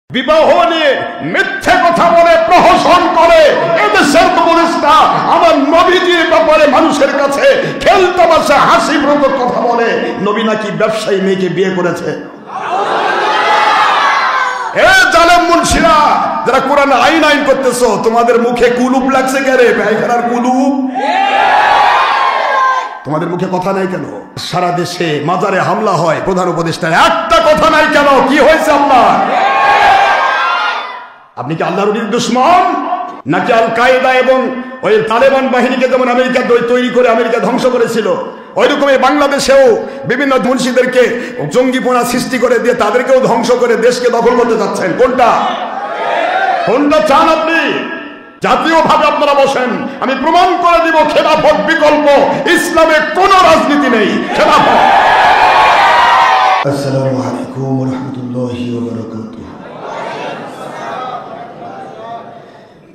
বিবাহ নিয়ে মিথ্যে কথা বলে প্রহসন করে এদেশের কমিউনিস্টরা আমার নবীজির ব্যাপারে মানুষের কাছে খেলতামাশা হাসিব্রত কথা বলে। নবী নাকি ব্যবসায়ী মেয়েকে বিয়ে করেছে। এ জালেম মুন্সিরা যারা কোরআন আইন করতেছো, তোমাদের মুখে কুলুপ লাগছে কেন? পায়খানার কুলুপ তোমাদের মুখে কথা নাই কেন? সারা দেশে মাজারে হামলা হয়, প্রধান উপদেষ্টার একটা কথা নাই কেন? কি হয়েছে আপনার? আপনি কি আল্লাহর দুশমন নাকি আল কায়দা এবং ওই তালেবান বাহিনীকে যেমন আমেরিকা তৈরি করে আমেরিকা ধ্বংস করেছিল, ওই রকমই বাংলাদেশেও বিভিন্ন মুন্সিদেরকে জঙ্গিপনা সৃষ্টি করে দিয়ে তাদেরকেও ধ্বংস করে দেশকে দখল করতে যাচ্ছেন? কোনটা চান আপনি? জাতীয়ভাবে আপনারা বসেন, আমি প্রমাণ করে দিব খেলাফত বিকল্প, ইসলামে কোন রাজনীতি নেই, খেলাফত। আসসালামু আলাইকুম ওয়া রাহমাতুল্লাহি ওয়া বারাকাতুহু।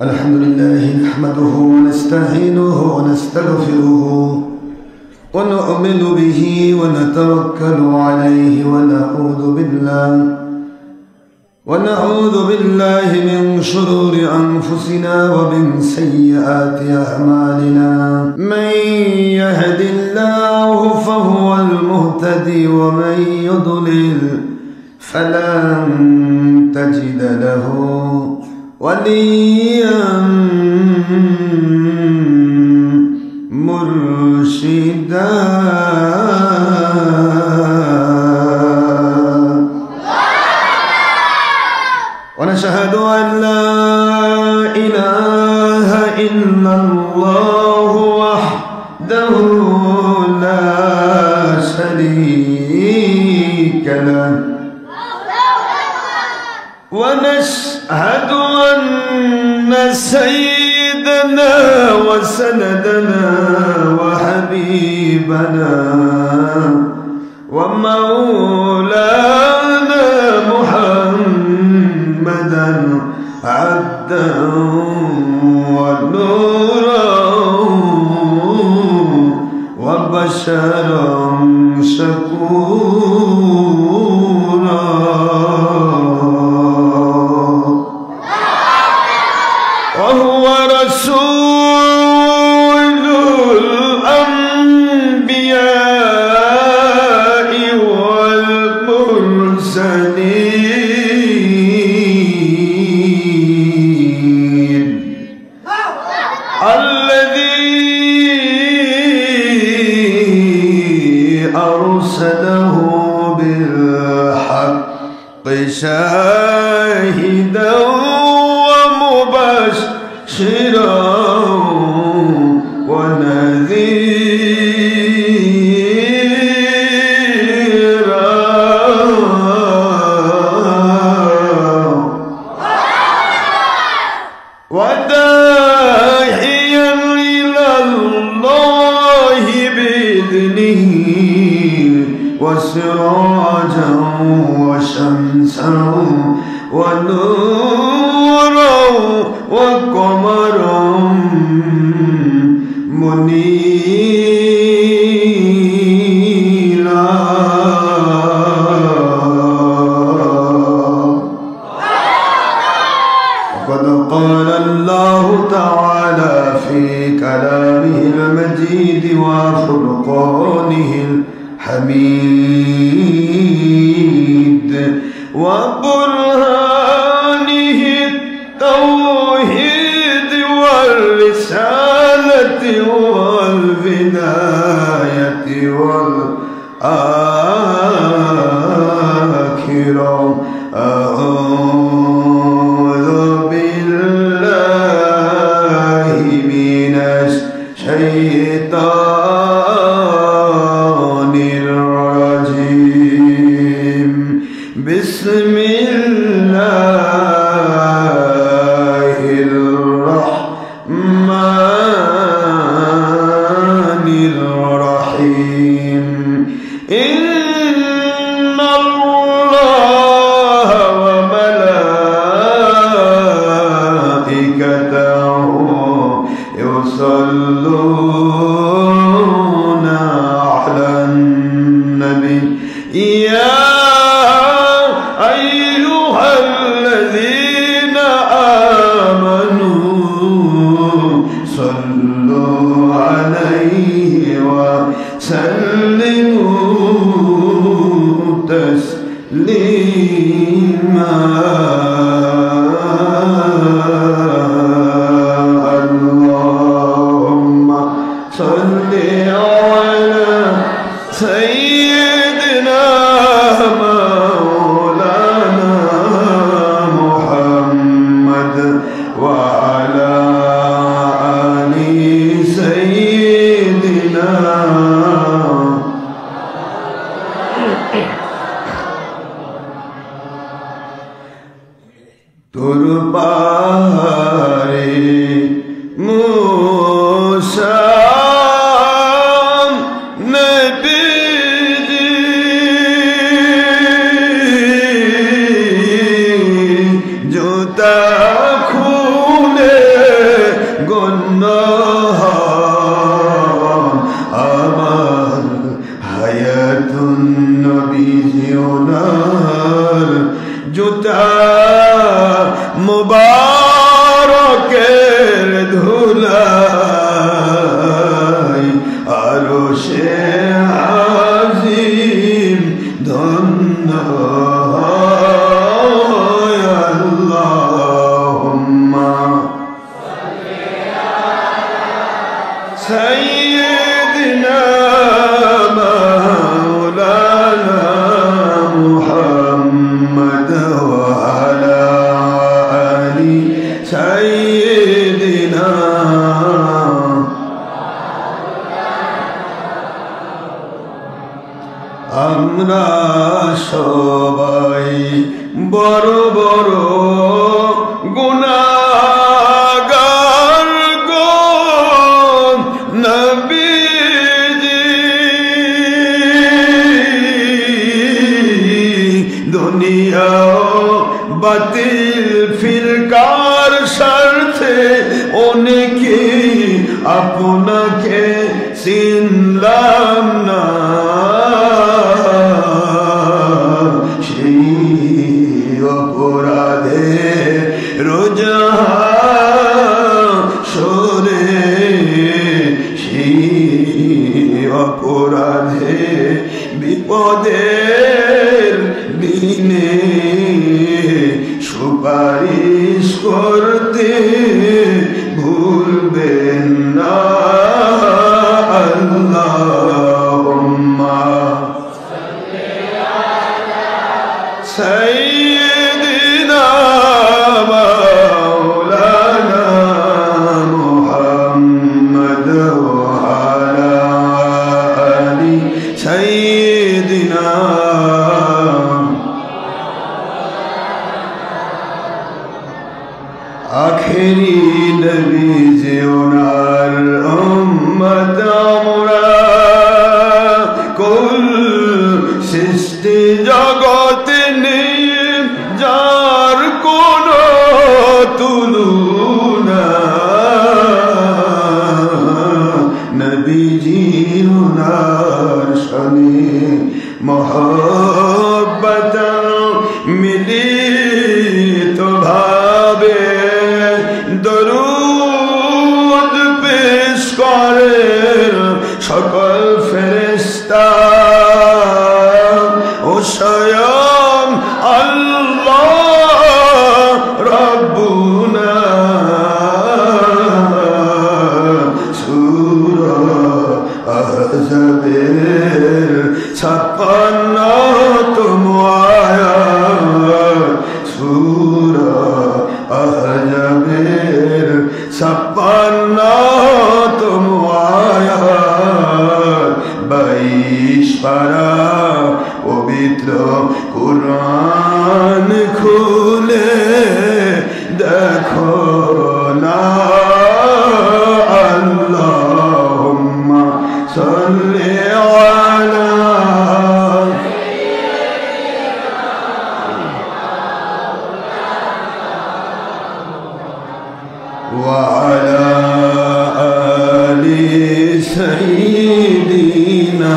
আলহামদুলিল্লাহ নাহমাদুহু ওয়া নাস্তাঈনুহু ওয়া নাস্তাগফিরুহু ওয়া নু'মিনু বিহি ওয়া নাতাওয়াক্কালু আলাইহি ওয়া নাউযু বিল্লাহি মিন শুরুরি আনফুসিনা ওয়া মিন সাইয়্যাতি আ'মালিনা। মান ইয়াহদিল্লাহু ফাহুয়াল মুহতাদি ওয়া মান ইউদ্লিল ফালান তাজিদ লাহু ওয়ালিয়ান মুরশিদা। ونشهد أن لا إله إلا الله وحده لا شريك له ونشهد أن سيدنا وسندنا وحبيبنا ومولانا محمدا عبدا ونورا وبشرا شكورا. وهو رسول الأنبياء والمرسلين الذي أرسله بالحق شاهدا ومبشرا ونذيرا وداعيا إلى الله بإذنه وسراجا وشمسا ونورا وقمرا منيرا. وقد قال الله تعالى في كلامه المجيد وفرقانه الحميد وبرهانه التوحيد والرسالة والبداية والآخرة. أعوذ بالله من الشيطان الرجيم. بسم الله الرحمن الرحيم. إن الله وملائكته يصلون على النبي يا أيها তোর পারে মুসা মুবারকের ধুলাই আরশে আজিম ধন্য হয় আল্লাহুম্মা সাইয়্যিদিনা মাওলানা মুহাম্মদ ওয়া আলা আলি সাইয়্যিদিনা আমরা সবাই বড় বড় গুনাহগার গো নবীজি দুনিয়া বাতিল ফিরকার স্বার্থে অনেকে আপনাকে চিনলাম না সেই অপরাধে রোজা সরে সেই অপরাধে বিপদের দিনে সুপারিশ করতে ভুলবেন না আল্লাহুম্মা সাইয়্যিদিনা মাওলানা মুহাম্মদ ওয়া আলা আলি সাইয়্যিদিনা আখেরি নবী যে ওনার উম্মত আমরা কুল সৃষ্টি জগতে নেই যার কোনো তুলনা নবীজি ওনার শানে মহব্বত মিলিত ভাবে দরুদ পেশ করে সকল ফেরেশতা ও স্বয়ং আল্লাহ রাব্বুনা সূরা আহজাবের 56তম আয়াত সূরা আহজাবের 56তম আয়াত 22 পারা পবিত্র কুরআন খুলে দেখো না আল্লাহুম্মা সাল্লি আলা ওয়া আলা আলি সাইয়্যিদিনা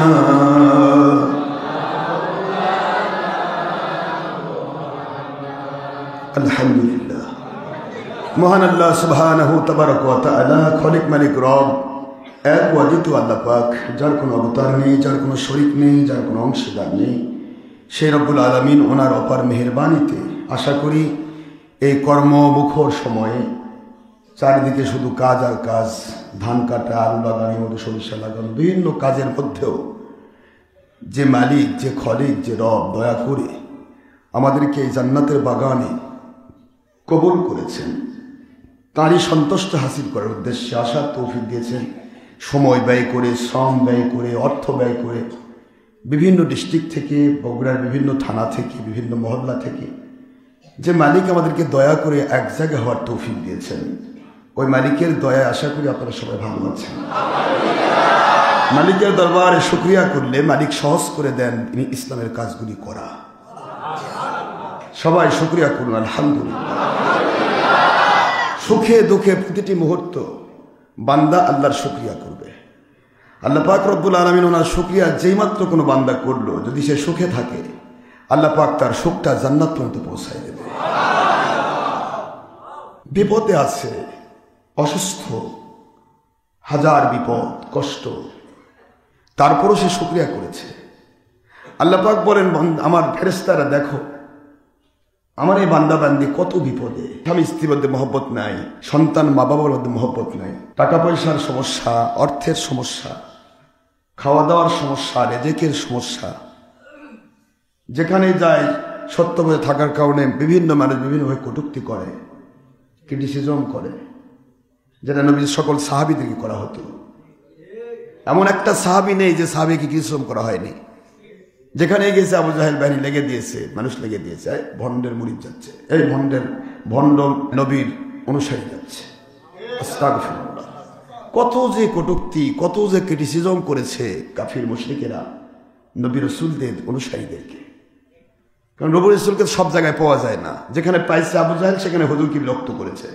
আলহামদুলিল্লাহ। মহান আল্লাহ সুবহানাহু তাবারক ওয়া তাআলা খলিক মালিক রব এক ও অদ্বিতীয় আল্লাহ পাক, যার কোনো অবতার নেই, যার কোনো শরীক নেই, যার কোনো অংশীদার নেই, সেই রব্বুল আলামিন ওনার অপার মেহেরবানিতে আশা করি এই কর্মমুখর সময়ে চারিদিকে শুধু কাজ আর কাজ, ধান কাটা, আলু লাগানো, মধু সরিষা লাগানো, বিভিন্ন কাজের মধ্যেও যে মালিক, যে খলিক, যে রব দয়া করে আমাদেরকে এই জান্নাতের বাগানে কবুল করেছেন, তারই সন্তুষ্ট হাসিল করার উদ্দেশ্যে আসার তৌফিক দিয়েছেন। সময় ব্যয় করে, শ্রম ব্যয় করে, অর্থ ব্যয় করে বিভিন্ন ডিস্ট্রিক্ট থেকে, বগুড়ার বিভিন্ন থানা থেকে, বিভিন্ন মহল্লা থেকে যে মালিক আমাদেরকে দয়া করে এক জায়গায় হওয়ার তৌফিক দিয়েছেন, ওই মালিকের দয়া আশা করি আপনারা সবাই ভালো আছেন। মালিকের দরবারে শুকরিয়া করলে মালিক সহজ করে দেন তিনি ইসলামের কাজগুলি করা। সবাই শুকরিয়া করুন আলহামদুলিল্লাহ। সুখে দুঃখে প্রতিটি মুহূর্ত বান্দা আল্লাহর শুকরিয়া করবে। আল্লাহ পাক রব্বুল আলামিন ওনার শুকরিয়া যেই মাত্র কোনো বান্দা করলো, যদি সে সুখে থাকে আল্লাহ পাক তার সুখটা জান্নাত পর্যন্ত পৌঁছায় দেবে। বিপদে আছে, অসুস্থ, হাজার বিপদ কষ্ট, তারপরও সে শুকরিয়া করেছে। আল্লাহ পাক বলেন, আমার ফেরেশতারা দেখো আমার এই বান্দা বান্দি কত বিপদে, স্বামী স্ত্রীর মধ্যে মহব্বত নাই, সন্তান মা বাবার মধ্যে মহব্বত নাই, টাকা পয়সার সমস্যা, অর্থের সমস্যা, খাওয়া দাওয়ার সমস্যা, রেজেকের সমস্যা, যেখানে যায় সত্যভাবে থাকার কারণে বিভিন্ন মানুষ বিভিন্নভাবে কটূক্তি করে, ক্রিটিসিজম করে, যেটা নবীর সকল সাহাবীদেরকে করা হতো। এমন একটা সাহাবী নেই যে সাহাবীকে ক্রিটিসিজম করা হয়নি। যেখানে গেছে আবু জাহেল বাহিনী লেগে দিয়েছে, মানুষ লেগে দিয়েছে, ভণ্ডের মুরিদ যাচ্ছে, এই ভণ্ড নবীর অনুসারী যাচ্ছে। আস্তাগফিরুল্লাহ। কত যে কটূক্তি, কত যে ক্রিটিসিজম করেছে কাফির মুশরিকেরা নবী রাসূলদের অনুসারীদেরকে। কারণ নবী রাসূলকে সব জায়গায় পাওয়া যায় না। যেখানে পাইছে আবু জাহেল সেখানে হুজুরকে বিরক্ত করেছে,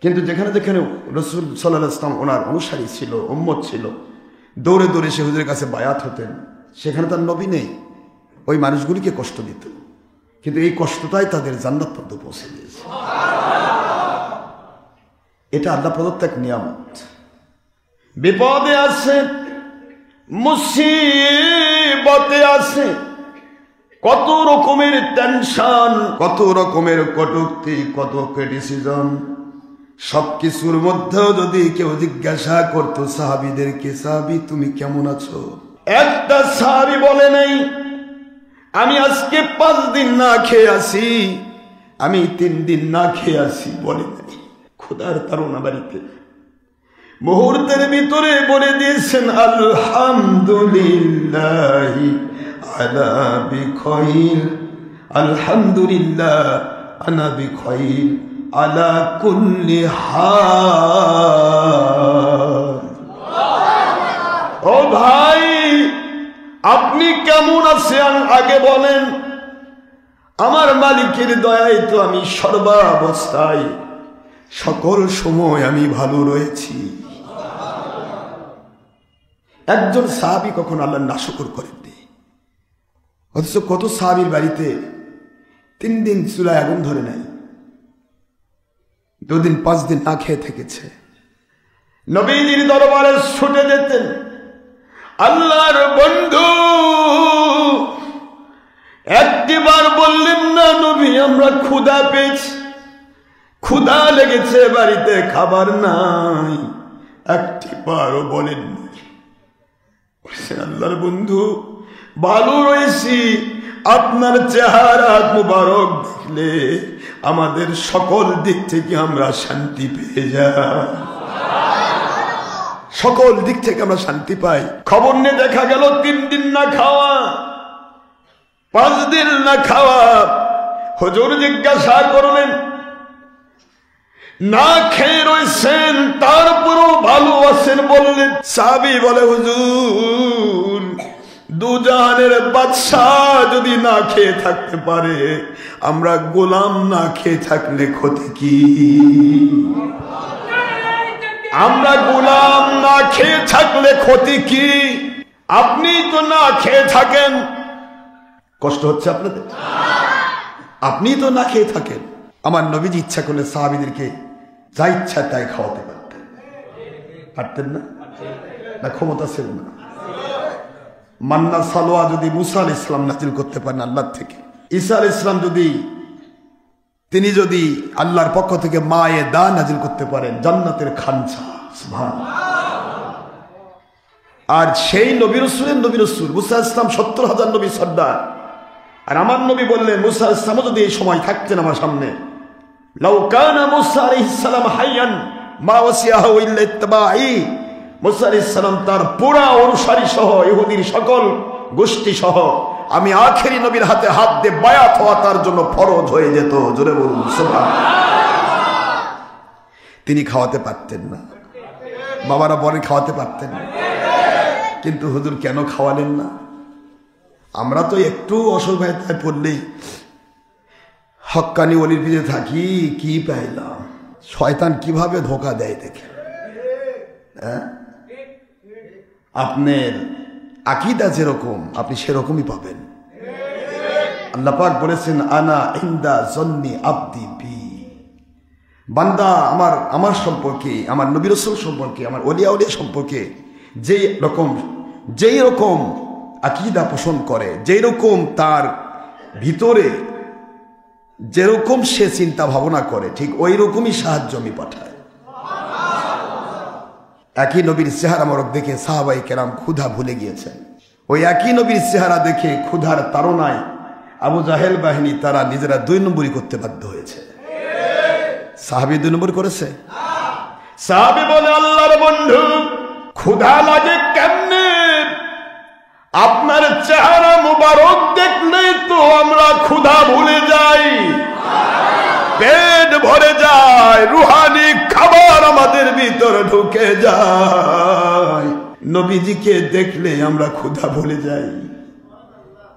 কিন্তু যেখানে যেখানে রাসূল সাল্লাল্লাহু আলাইহি ওয়াসাল্লাম ওনার অনুসারী ছিল, উম্মত ছিল, দৌড়ে দৌড়ে সে হুজুরের কাছে বায়াত হতেন। সেখানে তার নবী নেই, ওই মানুষগুলিকে কষ্ট দিত, কিন্তু এই কষ্টটাই তাদের জান্নাত পর্যন্ত পৌঁছে দিয়েছে। এটা আল্লাহ প্রদত্ত এক নিয়ামত। বিপদে আছে, মুসিবতে আছে, কত রকমের টেনশন, কত রকমের কটূক্তি, কত ক্রিটিসিজম, সবকিছুর মধ্যেও যদি কেউ জিজ্ঞাসা করতো সাহাবীদেরকে, সাহাবী তুমি কেমন আছো, একটা সাহাবী বলে নাই আমি আজকে 5 দিন না খেয়ে আছি, আমি 3 দিন না খেয়ে আছি, বলে নাই। খোদার তাড়না বাড়িতে মুহূর্তের ভিতরে বলে দিয়েছেন আলহামদুলিল্লাহ আলা বিখাইর, আলহামদুলিল্লাহ আনা বিখাইর আলা কুল্লি হাল। ও ভাই, আপনি কেমন আছেন আগে বলেন। আমার মালিকের দয়ায় তো আমি সর্বাবস্থায় সকল সময় আমি ভালো রয়েছি। একজন সাহাবী কখন আল্লাহর নাশকর করেননি, অথচ কত সাহাবীর বাড়িতে 3 দিন চুলায় আগুন ধরে নাই, 2 দিন 5 দিন না খেয়ে থেকেছে। নবীজির দরবারে ছুটে যেতেন, আল্লাহর বন্ধু একটিবার বললেন না নবী আমরা ক্ষুধা পেয়েছি, ক্ষুধা লেগেছে, বাড়িতে খাবার নাই, একটিবারও বলেননি। আল্লাহর বন্ধু ভালো রয়েছি, আপনার চেহারা মুবারক দেখলে আমাদের সকল দিক থেকে আমরা শান্তি পেয়ে যাই, সকল দিক থেকে আমরা শান্তি পাই। খবর নিয়ে দেখা গেল 3 দিন না খাওয়া, 5 দিন না খাওয়া। হুজুর জিজ্ঞাসা করলেন, না খেয়ে রয়েছেন তারপরও ভালো আছেন বললেন। সাহাবী বলে হুজুর, দুজাহানের বাদশাহ যদি না খেয়ে থাকতে পারে, আমরা গোলাম না খেয়ে থাকলে ক্ষতি কি? আমরা গোলাম না খেয়ে থাকলে ক্ষতি কি? আপনি তো না খেয়ে থাকেন, কষ্ট হচ্ছে আপনাদের, আপনি তো না খেয়ে থাকেন। আমার নবীজি ইচ্ছা করলে সাহাবীদেরকে যা ইচ্ছা তাই খাওয়াতে পারতেন, পারতেন না? না ক্ষমতা ছিল না? মান্না সালোয়া যদি মুসা আলাইহিস সালাম নাজিল করতে পারেন আল্লাহ থেকে, ঈসা আলাইহিস সালাম তিনি যদি আল্লাহর পক্ষ থেকে মায়ে দা নাজিল করতে পারেন, জান্নাতের খানসা, সুবহানাল্লাহ। আর সেই নবী রাসূল মুসা আলাইহিস সালাম 70,000 নবী সর্দার, আর আমার নবী বললেন মুসা আলাইহিস সালাম যদি এই সময় থাকতেন আমার সামনে, লাউ কানা মুসা আলাইহিস সালাম হাইয়ান মা ওয়াসিয়াহু ইল্লা ইত্তিবাই। মুসা আলাইহিস সালাম তার পুরা অনুসারী সহ ইহুদির সকল গোষ্ঠী সহ আমি আখেরি নবীর হাতে হাত দিয়ে বায়াত হওয়া তার জন্য ফরজ হয়ে যেত। জোরে বলুন সুবহানাল্লাহ। তিনি খাওয়াতে পারতেন না, বাবারা বলেন খাওয়াতে পারতেন না, কিন্তু হুজুর কেন খাওয়ালেন না? আমরা তো একটু অসুবিধায় পড়লেই হক্কানি ওলির পিছে থাকি, কি পাইলাম, শয়তান কিভাবে ধোকা দেয় দেখে। আপনার আকীদা যেরকম আপনি সেরকমই পাবেন। আল্লাহ পাক বলেছেন আনা ইনদা জন্নি আব্দি বি, বান্দা আমার সম্পর্কে, আমার নবী রাসূল সম্পর্কে, আমার ওলিয়া উলিয়া সম্পর্কে যেই রকম আকীদা পোষণ করে, যেই রকম তার ভিতরে যেরকম সে চিন্তা ভাবনা করে, ঠিক ওই রকমই সাহায্য আমি পাঠাই। একই নবীর চেহারা মোরক দেখে সাহাবাই কেরাম ক্ষুধা ভুলে গিয়েছেন। ওই একই নবীর চেহারা দেখে ক্ষুধার তাড়নায় আবু জাহেল বাহিনী তারা নিজেরা 2 নম্বরই করতে বাধ্য হয়েছে। সাহাবী 2 নম্বর করেছে? সাহাবী বলে আল্লাহর বন্ধু ক্ষুধা লাগে কেমনে? আপনার চেহারা মুবারক দেখলেই তো আমরা ক্ষুধা ভুলে যাই, পেট ভরে যায়, রুহানি খাবার আমাদের ভিতর ঢুকে যায়। নবীজিকে দেখলে আমরা ক্ষুধা ভুলে যাই।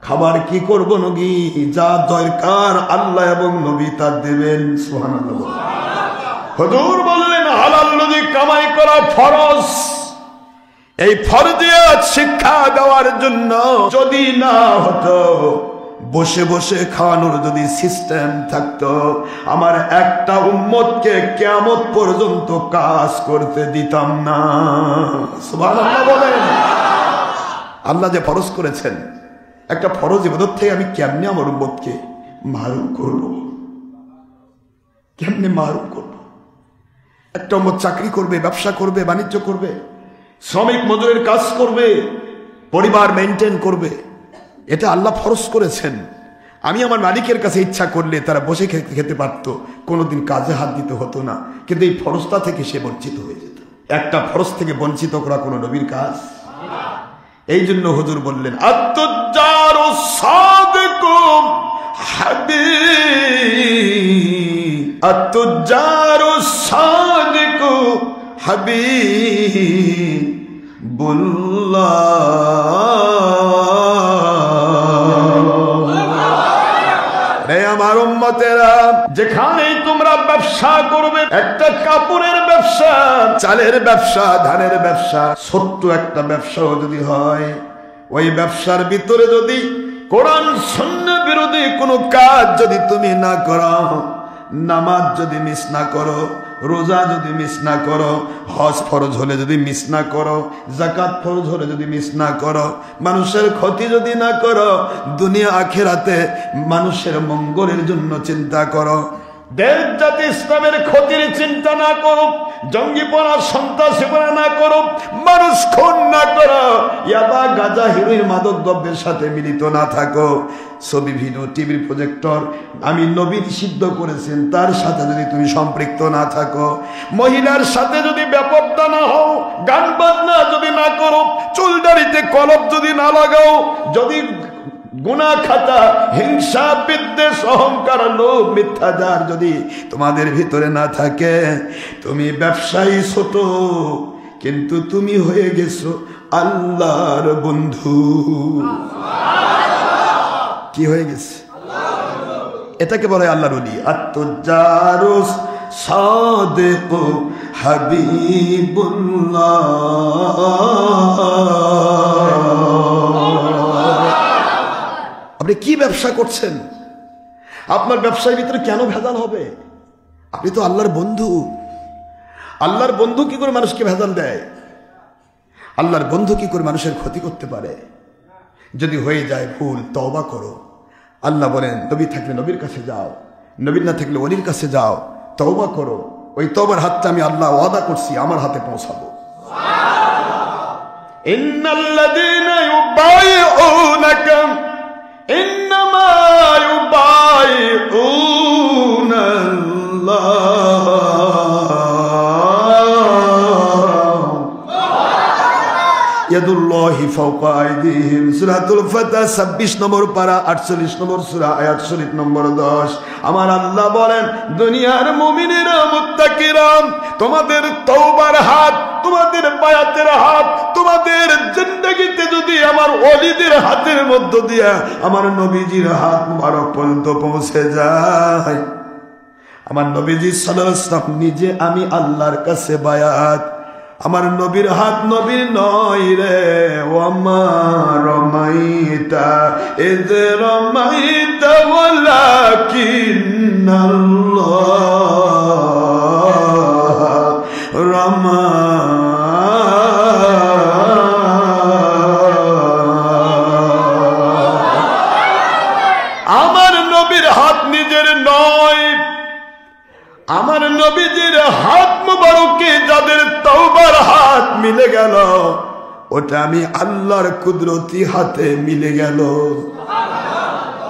খাবার কি করব নবী? যা দরকার আল্লাহ এবং নবী তা দেবেন। সুবহানাল্লাহ। হুজুর বললেন হালাল রুজি কামাই করা ফরজ। এই ফরজিয়াত শিক্ষা দেওয়ার জন্য যদি না হতো, বসে বসে খাওয়ানোর যদি সিস্টেম থাকতো, আমার একটা উম্মতকে কিয়ামত পর্যন্ত কাজ করতে দিতাম না। সুবহানাল্লাহ বলেন। আল্লাহ যে ফরজ করেছেন, একটা ফরজ ইবাদত থেকে আমি কেমনে আমার উম্মতকে মাহরুম করব? কেমনে মাহরুম করব? একটা উম্মত চাকরি করবে, ব্যবসা করবে, বাণিজ্য করবে, শ্রমিক মজুরের কাজ করবে, পরিবার মেনটেন করবে, এটা আল্লাহ ফরজ করেছেন। আমি আমার মালিকের কাছে ইচ্ছা করলে তারা বসে খেতে পারতো, কোনোদিন কাজে হাত দিতে হতো না, কিন্তু এই ফরজটা থেকে সে বঞ্চিত হয়ে যেত। একটা ফরজ থেকে বঞ্চিত করা কোনো নবীর কাজ। এই জন্য হুজুর বললেন আত-তুজ্জারু সাদিকুম হাবিব, আত-তুজ্জারু সাদিকু হাবিবুল্লাহ। রে আমার উম্মতেরা, যেখানেই তোমরা ব্যবসা করবে, একটা কাপড়ের ব্যবসা, চালের ব্যবসা, ধানের ব্যবসা, ছোট্ট একটা ব্যবসাও যদি হয়, ওই ব্যবসার ভিতরে যদি কোরআন সুন্নাহ বিরোধী কোনো কাজ যদি তুমি না করো, নামাজ যদি মিস না করো, রোজা যদি মিস না করো, হজ ফরজ হলে যদি মিস না করো, যাকাত ফরজ হলে যদি মিস না করো, মানুষের ক্ষতি যদি না করো, দুনিয়া আখিরাতে মানুষের মঙ্গলের জন্য চিন্তা করো, দেশ জাতি ইসলামের ক্ষতির চিন্তা না করো, জঙ্গিপনা সন্ত্রাসীপনা না করো, মানুষ খুন না করো, ইয়াবা গাঁজা হিরোইন মাদক দ্রব্যের সাথে মিলিত না থাকো, ছবি ভিডিও টিভির প্রজেক্টর আমি নবী নিষিদ্ধ করেছেন তার সাথে যদি তুমি সম্পৃক্ত না থাকো, মহিলার সাথে যদি ব্যাপারটা না হও, গান বাজনা যদি না করো, চুলদাড়িতে কলপ যদি না লাগাও, যদি গুনাহ খাতা, হিংসা, বিদ্বেষ, অহংকার, লোভ, মিথ্যাচার যদি তোমাদের ভিতরে না থাকে, তুমি ব্যবসায়ী ছোট, কিন্তু তুমি হয়ে গেছো আল্লাহর বন্ধু। কি হয়ে গেছে? এটাকে বলে আল্লাহর ওলি। আত-তুজ্জারু সাদিকু হাবিবুল্লাহ। আপনি কি ব্যবসা করছেন? আপনার ব্যবসার ভিতরে কেন ভেজাল হবে? আপনি তো আল্লাহর বন্ধু। আল্লাহর বন্ধু কি করে মানুষকে ভেজাল দেয়? আল্লাহর বন্ধু কি করে মানুষের ক্ষতি করতে পারে? যদি হয়ে যায় ভুল, তওবা করো। আল্লাহ বলেন নবী থাকলে নবীর কাছে যাও, নবী না থাকলে ওলির কাছে যাও, তওবা করো। ওই তওবার হাতটা আমি আল্লাহ ওয়াদা করছি আমার হাতে পৌঁছাবো। ইন্নাল্লাযীনা ইউবাইউনাকা ইন্নামা ইউবাইউনাল্লাহ ইয়াদুল্লাহি ফাওকা আইদিহিম। সূরাতুল ফাতহ 26 নম্বর পারা 48 নম্বর সূরা আয়াত শরীফ নম্বর 10। আমার আল্লাহ বলেন, দুনিয়ার মুমিনেরা মুত্তাকিরা, তোমাদের তওবার হাত, তোমাদের বায়াতের হাত, তোমাদের জিন্দেগিতে যদি আমার ওলিদের হাতের মধ্য দিয়া আমার নবীজির হাত মুবারক পর্যন্ত পৌঁছে যায়, আমার নবীজি সাল্লাল্লাহু আলাইহি ওয়াসাল্লাম নিজে আমি আল্লাহর কাছে বায়াত, আমার নবীর হাত নবীর নয় রে, ওয়ামা রমাইতা ইয রমাইতা ওয়ালাকিন্নাল্লাহ রমা। আমার নবীর হাত নিজের নয়, আমার নবীজির হাত মুবারকে যাদের তওবার হাত মিলে গেল, ওটা আমি আল্লাহর কুদরতি হাতে মিলে গেল।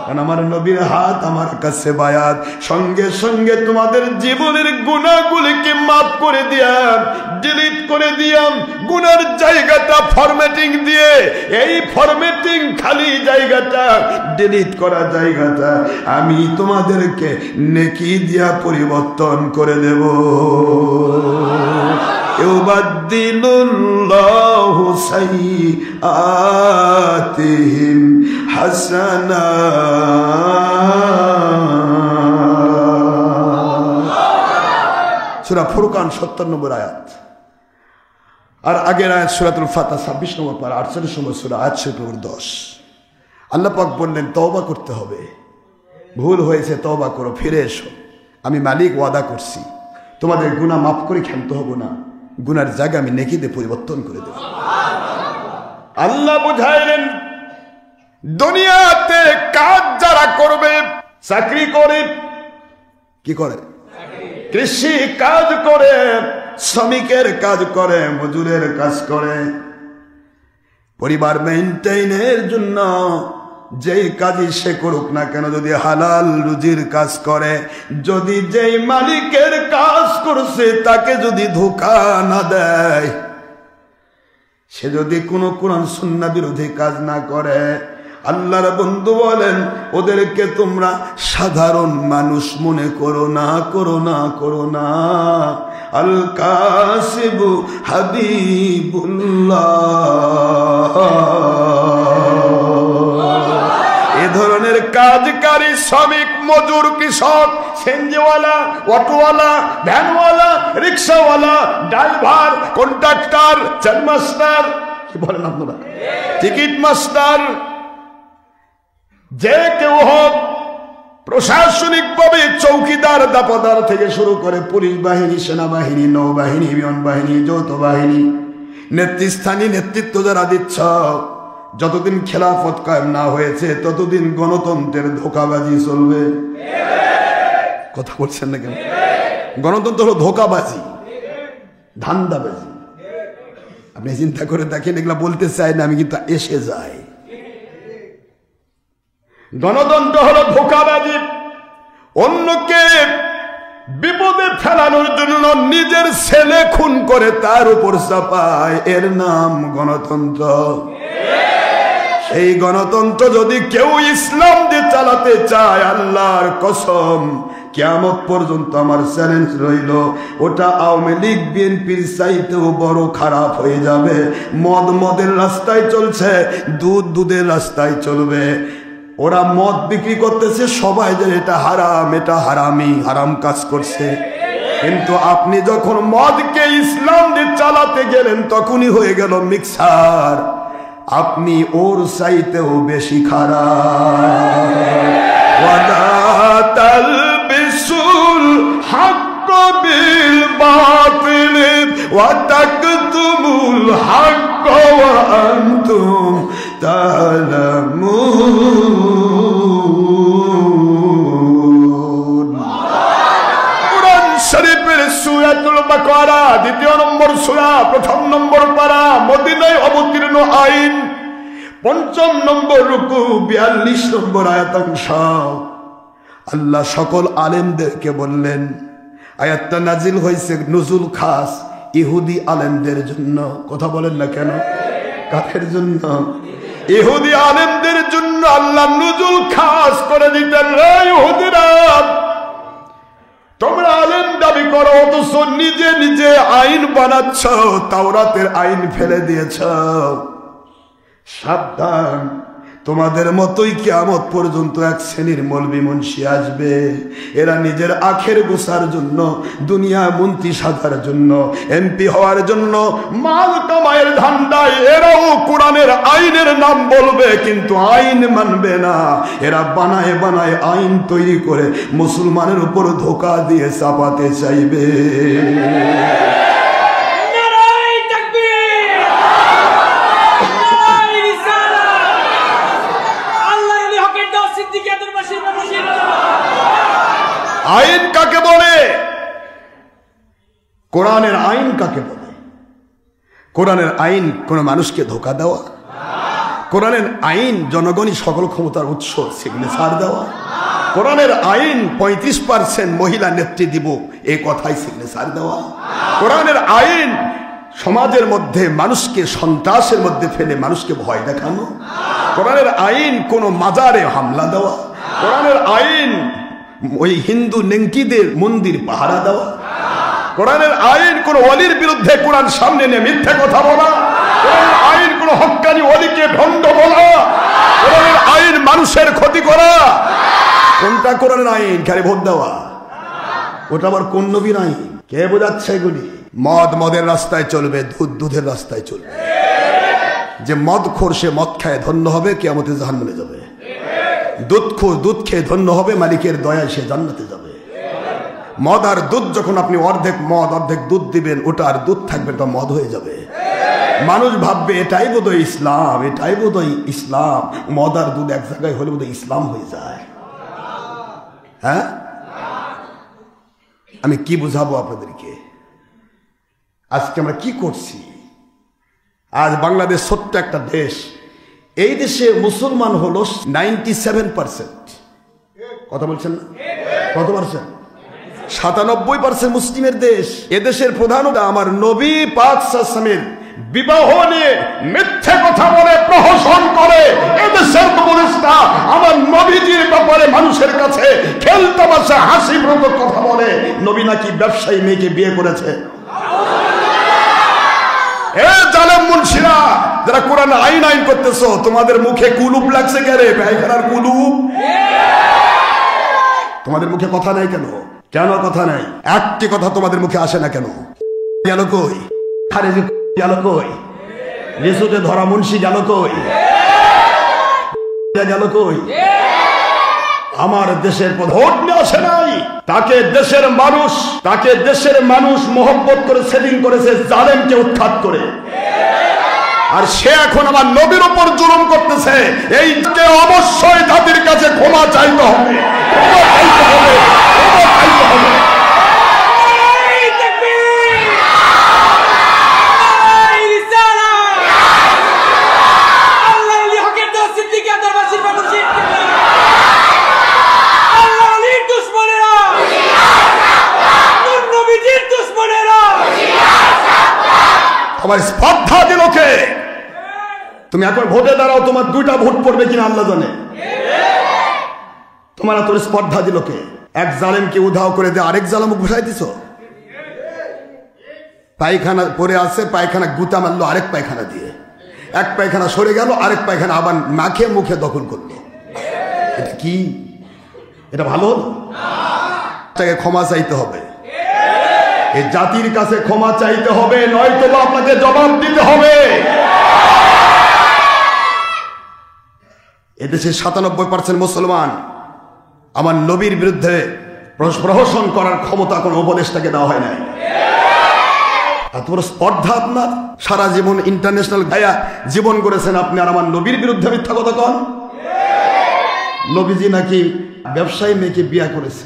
কারণ আমার নবীর হাত আমার কাছে বায়াত, সঙ্গে সঙ্গে তোমাদের জীবনের গুনাহগুলিকে মাফ করে দিয়াম, ডিলিট করে দিয়াম। গুনার জায়গাটা ফরম্যাটিং দিয়ে, এই ফরম্যাটিং খালি জায়গাটা, ডিলিট করা জায়গাটা আমি তোমাদেরকে নেকি দিয়া পরিবর্তন করে দেব। ইউবাদদিলুল্লাহু সাইয়্যাতিহিম হাসানাত। সূরা ফুরকান 70 নম্বর আয়াত। আর আগের আয়াত সূরাতুল ফাতহ 26 নম্বর পারা 48 নম্বর সূরা আয়াত শরীফ নম্বর 10। আল্লাহ পাক বললেন, তওবা করতে হবে, ভুল হয়েছে তওবা করো, ফিরে এসো। আমি মালিক ওয়াদা করছি তোমাদের গুনাহ মাফ করে ক্ষান্ত হব না, গুনার জায়গা আমি নেকিতে পরিবর্তন করে দেব। আল্লাহ বুঝাইলেন, দুনিয়াতে কাজ যারা করবে, চাকরি করে, কি করে, কৃষি কাজ করে, শ্রমিকের কাজ করে, মজুরের কাজ করে, পরিবার মেইনটেইনের জন্য যেই কাজই সে করুক না কেন, যদি হালাল রুজির কাজ করে, যদি যেই মালিকের কাজ করছে তাকে যদি ধোঁকা না দেয়, সে যদি কোনো কোরআন সুন্নাহ বিরোধী কাজ না করে, আল্লাহর বন্ধু বলেন ওদেরকে তোমরা সাধারণ মানুষ মনে করো না, করো না, করো না। আল কাসিবু হাবিবুল্লাহ, এ ধরনের কাজকারী শ্রমিক, মজুর, কৃষক, সেনজিওয়ালা, অটোওয়ালা, ভ্যানওয়ালা, রিক্সাওয়ালা, ড্রাইভার, কন্ট্রাক্টর, চার মাস্টার, কি বলেন আপনারা, টিকিট মাস্টার, যে কেউ হোক, প্রশাসনিক ভাবে চৌকিদার, দাপাদার থেকে শুরু করে পুলিশ বাহিনী, সেনাবাহিনী, নৌবাহিনী, বিমান বাহিনী, যৌথ বাহিনী, নেতৃস্থানীয় নেতৃত্ব যারা দিচ্ছ, যতদিন খেলাফত কায়েম না হয়েছে ততদিন গণতন্ত্রের ধোঁকাবাজি চলবে। কথা বলছেন না কেন? গণতন্ত্র হলো ধোঁকাবাজি, ধান্দাবাজি। আপনি চিন্তা করে দেখেন, এগুলা বলতে চাই না আমি, কিন্তু এসে যাই। গণতন্ত্র হলো ধোঁকাবাজি, অন্যকে বিপদে ফেলানোর জন্য নিজের ছেলে খুন করে তার উপর চাপায়, এর নাম গণতন্ত্র। এই গণতন্ত্র যদি কেউ ইসলাম দিয়ে চালাতে চায়, আল্লাহর কসম কিয়ামত পর্যন্ত আমার চ্যালেঞ্জ রইল, ওটা আওয়ামী লীগ বিএনপির চাইতেও বড় খারাপ হয়ে যাবে। মদ মদের রাস্তায় চলছে, দুধ দুধের রাস্তায় চলবে। ওরা মদ বিক্রি করতেছে, সবাই যে এটা হারাম, এটা হারামি, হারাম কাজ করছে। কিন্তু আপনি যখন মদকে ইসলাম দিয়ে চালাতে গেলেন, তখনই হয়ে গেল মিক্সার, আপনি ওর চাইতেও বেশি খারাপ। ওয়ালা তালবিসুল হক বিল বাতিল ওয়া তাকতুমুল হক ওয়া আনতুম তা'লামুন। কুরআন শরীফের সূরাতুল বাকারা ২য় নম্বর সূরা, ১ম নম্বর পারা, মদিনায় অবতীর্ণ আইন, ৫ম নম্বর রুকু, ৪২ নম্বর আয়াতাংশ। আল্লাহ সকল আলেমদেরকে বললেন, আয়াতটা নাজিল হয়েছে নুজুল খাস ইহুদি আলেমদের জন্য। কথা বলেন না কেন? কাদের জন্য? ইহুদি আলেমদের জন্য আল্লাহ নুজুল খাস করে দিতেন, রে ইহুদিরা তোমরা আলেম দাবি করো অথচ নিজে নিজে আইন বানাচ্ছ, তাওরাতের আইন ফেলে দিয়েছ, সাবধান, তোমাদের মতোই কিয়ামত পর্যন্ত এক শ্রেণীর মৌলবি মুন্সি আসবে, এরা নিজের আখের গোছার জন্য, দুনিয়া মন্ত্রী সাজার জন্য, এমপি হওয়ার জন্য, মাল কামাইয়ের ধান্দায় এরাও কোরআনের আইনের নাম বলবে কিন্তু আইন মানবে না। এরা বানায় বানায় আইন তৈরি করে মুসলমানের উপর ধোঁকা দিয়ে চাপাতে চাইবে। আইন কাকে বলে? কোরআনের আইন কাকে বলে? কোরআনের আইন কোন মানুষকে ধোঁকা দেওয়া? কোরআনের আইন জনগণই সকল ক্ষমতার উৎস সিগনেচার দেওয়া? কোরআনের আইন 35% মহিলা নেত্রী দিব এই কথাই সিগনেচার দেওয়া? কোরআনের আইন সমাজের মধ্যে মানুষকে সন্ত্রাসের মধ্যে ফেলে মানুষকে ভয় দেখানো? কোরআনের আইন কোন মাজারে হামলা দেওয়া? কোরআনের আইন ওই হিন্দু নেংকিদের মন্দির পাহারা দেওয়া? কোরআনের আইন কোন ওলির বিরুদ্ধে কোরআন সামনে নিয়ে মিথ্যে কথা বলা? কোরআনের আইন কোন হক্কানি ওলিকে ভণ্ড বলা? কোরআনের আইন মানুষের ক্ষতি করা? কোনটা কোরআনের আইন? খালি ভোট দেওয়া? ওটা আবার কোন নবীর আইন? কে বোঝাচ্ছে এগুলি? মদ মদের রাস্তায় চলবে, দুধ দুধের রাস্তায় চলবে। যে মদ খোর সে মদ খায় ধন্য হবে, কিয়ামতে জাহান্নামে যাবে। দুধ খোর দুধ খেয়ে ধন্য হবে, মালিকের দয়ায় সে জান্নাতে যাবে। মদ আর দুধ যখন আপনি অর্ধেক মদ অর্ধেক দুধ দিবেন, ওটা আর দুধ থাকবে, ওটা মদ হয়ে যাবে। মানুষ ভাববে এটাই বোধহয় ইসলাম, এটাই বোধহয় ইসলাম। মদ আর দুধ এক জায়গায় হলে বোধহয় ইসলাম হয়ে যায়। হ্যাঁ, আমি কি বুঝাবো আপনাদেরকে? আজকে আমরা কি করছি? আজ বাংলাদেশ ছোট্ট একটা দেশ, এই দেশে মুসলমান হলো 97%। কথা বলছেন না? কত পার্সেন্ট? 97% মুসলিমের দেশ। এদেশের প্রধান আমার নবী পাক সাল্লাল্লাহু আলাইহি ওয়াসাল্লামের বিবাহ নিয়ে মিথ্যে কথা বলে প্রহসন করে এদেশের উপদেষ্টা আমার নবীজির ব্যাপারে মানুষের কাছে খেলতামাশা হাসিব্রত কথা বলে নবী নাকি ব্যবসায়ী মেয়েকে বিয়ে করেছে। এ জালেম মুন্সিরা যারা কোরআন আইন আইন করতেছো, তোমাদের মুখে কুলুপ লাগছে কেন? পায়খানার কুলুপ। তোমাদের মুখে কথা নাই কেন? কেন কথা নাই? একটি কথা তোমাদের মুখে আসে না কেন? গেল কই? আরে গেল কই? রিসুতে ধরা মুন্সি গেল কই? গেল কই? আমার দেশের ভোট নিয়ে আসে নাই, তাকে দেশের মানুষ মহব্বত করে সেটিং করেছে জালেমকে উৎখাত করে। আর সে এখন আমার নবীর উপর জুলুম করতেছে। এইকে অবশ্যই জাতির কাছে ক্ষমা চাইতে হবে। আমার স্পর্ধা দিল কে? তুমি এখন ভোটে দাঁড়াও, তোমার 2টা ভোট পড়বে কিনা আল্লাহ জানে। তোমার তোর স্পর্ধা দিল কে? এক জালেমকে উধাও করে দিয়ে আরেক জালেম ঘুষাই দিছ। পায়খানা পরে আছে, পায়খানা গুতা মারলো আরেক পায়খানা দিয়ে, এক পায়খানা সরে গেল, আরেক পায়খানা আবার নাকে মুখে দখল করলো। এটা কি? এটা ভালো হলো? তাকে ক্ষমা চাইতে হবে, এই জাতির কাছে ক্ষমা চাইতে হবে, নয়তো আপনাকে জবাব দিতে হবে। এদেশে 97% মুসলমান আমার নবীর বিরুদ্ধে প্রহসন করার ক্ষমতা কোন উপদেষ্টাকে দেওয়া হয় নাই। এত বড় স্পর্ধা আপনার? সারা জীবন ইন্টারন্যাশনাল গায়া জীবন করেছেন আপনি, আর আমার নবীর বিরুদ্ধে মিথ্যা কথা কন? নবীজি নাকি ব্যবসায়ী মেয়েকে বিয়ে করেছে।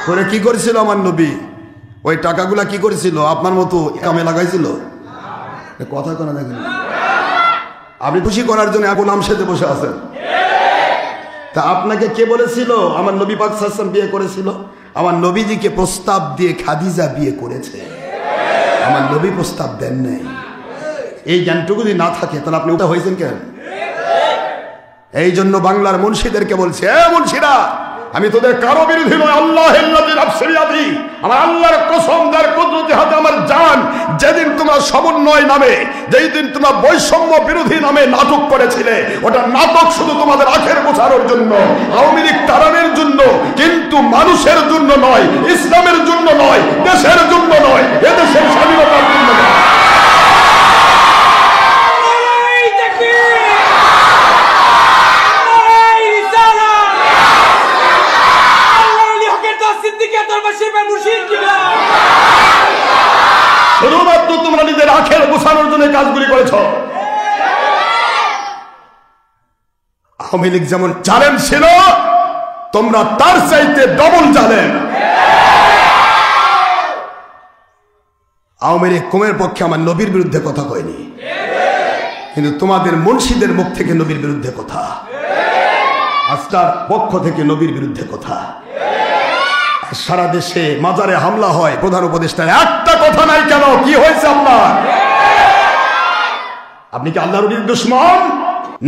করে কি করেছিল আমার নবী? ওই টাকাগুলা কি করেছিল? আপনার মতো কামে লাগাইছিল? কথা কোনা দেখেন, আপনি খুশি করার জন্য গোলাম সেজে বসে আছেন। তা আপনাকে কে বলেছিল আমার নবী পাক সাল্লাল্লাহু আলাইহি ওয়াসাল্লাম বিয়ে করেছিল? আমার নবীজিকে প্রস্তাব দিয়ে খাদিজা বিয়ে করেছে, আমার নবী প্রস্তাব দেন নাই। এই জ্ঞানটুকু যদি না থাকে তাহলে আপনি উঠা হয়েছেন কেন? এই জন্য বাংলার মুন্সিদেরকে বলছে, এ মুন্সিরা, আমি তোদের কারো বিরোধী নয়, আল্লাহের নবী রাসূলের আদি, আমার আল্লাহর কসম, যার কুদরতি হাতে আমার জান, যেদিন তোমরা সমন্বয় নামে, যেই দিন তোমরা বৈষম্য বিরোধী নামে নাটক করেছিলে, ওটা নাটক শুধু তোমাদের আখের গোছানোর জন্য, আওয়ামী লীগ তাড়ানোর জন্য, কিন্তু মানুষের জন্য নয়, ইসলামের জন্য নয়, দেশের জন্য নয়, এদেশের স্বাধীনতার জন্য নয়। শুধুমাত্র তোমরা নিজের আখের গোছানোর জন্য কাজগুলি করেছ। আওয়ামী লীগ যেমন জালেম ছিল, তোমরা তার চাইতে ডবল জালেম। আওয়ামী লীগ কমের পক্ষে আমার নবীর বিরুদ্ধে কথা কয়নি, কিন্তু তোমাদের মুন্সিদের মুখ থেকে নবীর বিরুদ্ধে কথা, আস্তার পক্ষ থেকে নবীর বিরুদ্ধে কথা। সারা দেশে মাজারে হামলা হয়, প্রধান উপদেষ্টার একটা কথা নাই কেন? কি হয়েছে আপনার? আপনি কি আল্লাহর দুশমন,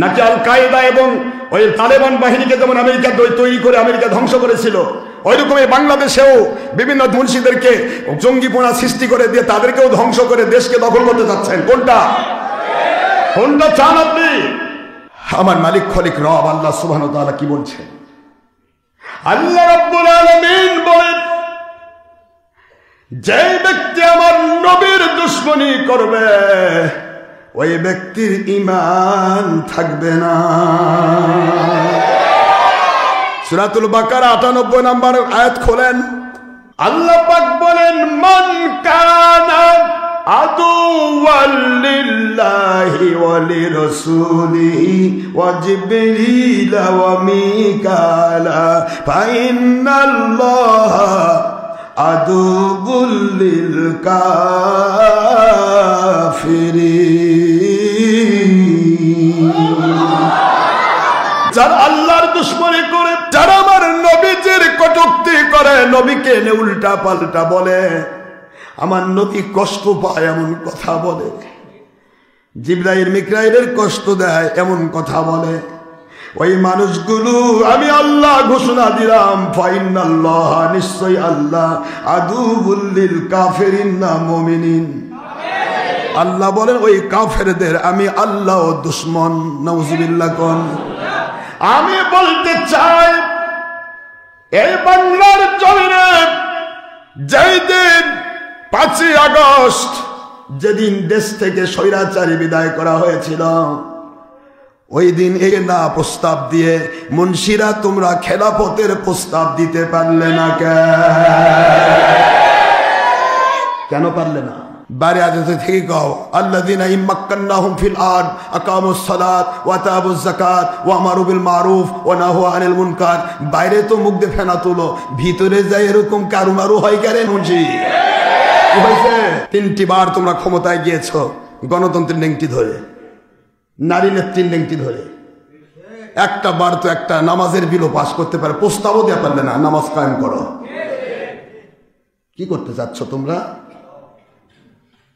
নাকি আল কায়দা এবং ওই তালেবান বাহিনীকে যেমন আমেরিকা তৈরি করে আমেরিকা ধ্বংস করেছিল, ওই রকমই বাংলাদেশেও বিভিন্ন মুন্সিদেরকে জঙ্গিপনা সৃষ্টি করে দিয়ে তাদেরকেও ধ্বংস করে দেশকে দখল করতে যাচ্ছেন? কোনটা কোনটা চান আপনি? আমার মালিক খলিক রব আল্লাহ সুবহানাহু ওয়া তাআলা কি বলছেন? আল্লাহ রাব্বুল আলামিন বলেন, যে ব্যক্তি আমার নবীর দুশমনী করবে ওই ব্যক্তির ঈমান থাকবে না। সূরাতুল বাকারা ৯৮ নম্বর আয়াত খোলেন, আল্লাহ পাক বলেন, মান কানা আদুওয়াল লিল্লাহি ওয়া লিরাসূলিহি ওয়া জিবরিল ওয়া মিকালা ফাইন্নাল্লাহা আদুবুল লিল কাফিরিন। যারা আল্লাহর দুশমনী করে, যারা আমার নবীজির কটূক্তি করে, নবীকে উল্টা পাল্টা বলে, আমার নবী কষ্ট পায় এমন কথা বলে, জিবরাইল মিকাইলের কষ্ট দেয় এমন কথা বলে, ওই মানুষগুলো আমি আল্লাহ ঘোষণা দিলাম, ফাইনাল্লাহ, নিশ্চয় আল্লাহ, আদুবুল লিল কাফিরিন না মুমিনিন। আল্লাহ বলেন ওই কাফেরদের আমি আল্লাহ দুশমন। নাউজুবিল্লাহ কোন। আমি বলতে চাই, এই বাংলার জমিনে যেই দিন ৫ই আগস্ট, যেদিন দেশ থেকে স্বৈরাচারী বিদায় করা হয়েছিল, ওই দিন এই না প্রস্তাব দিয়ে মুন্সিরা তোমরা খেলাফতের প্রস্তাব দিতে পারলে না? কেন পারলে না? বারে আদেশে থেকে কও, আল্লাযীনা ইম্মাক্কান্নাহুম ফিল আরদ আকামুস সালাত ওয়া আতাবুজ যাকাত ওয়া আমারু বিল মারুফ ওয়া নাহু আনিল মুনকার। বাইরে তো মুখ দিয়ে ফেনা তুলো, ভিতরে যায় এরকম কারুমারু হয় কেন মুন্সি? কি হয়েছে? ৩টি বার তোমরা ক্ষমতায় গিয়েছো গণতন্ত্রের নেংটি ধরে, নারী নেত্রীর নেংটি ধরে। একটা বার তো একটা নামাজের বিলও পাস করতে পারে, প্রস্তাবও দেওয়া পারলে না, নামাজ কায়েম করো। কি করতে চাচ্ছ তোমরা?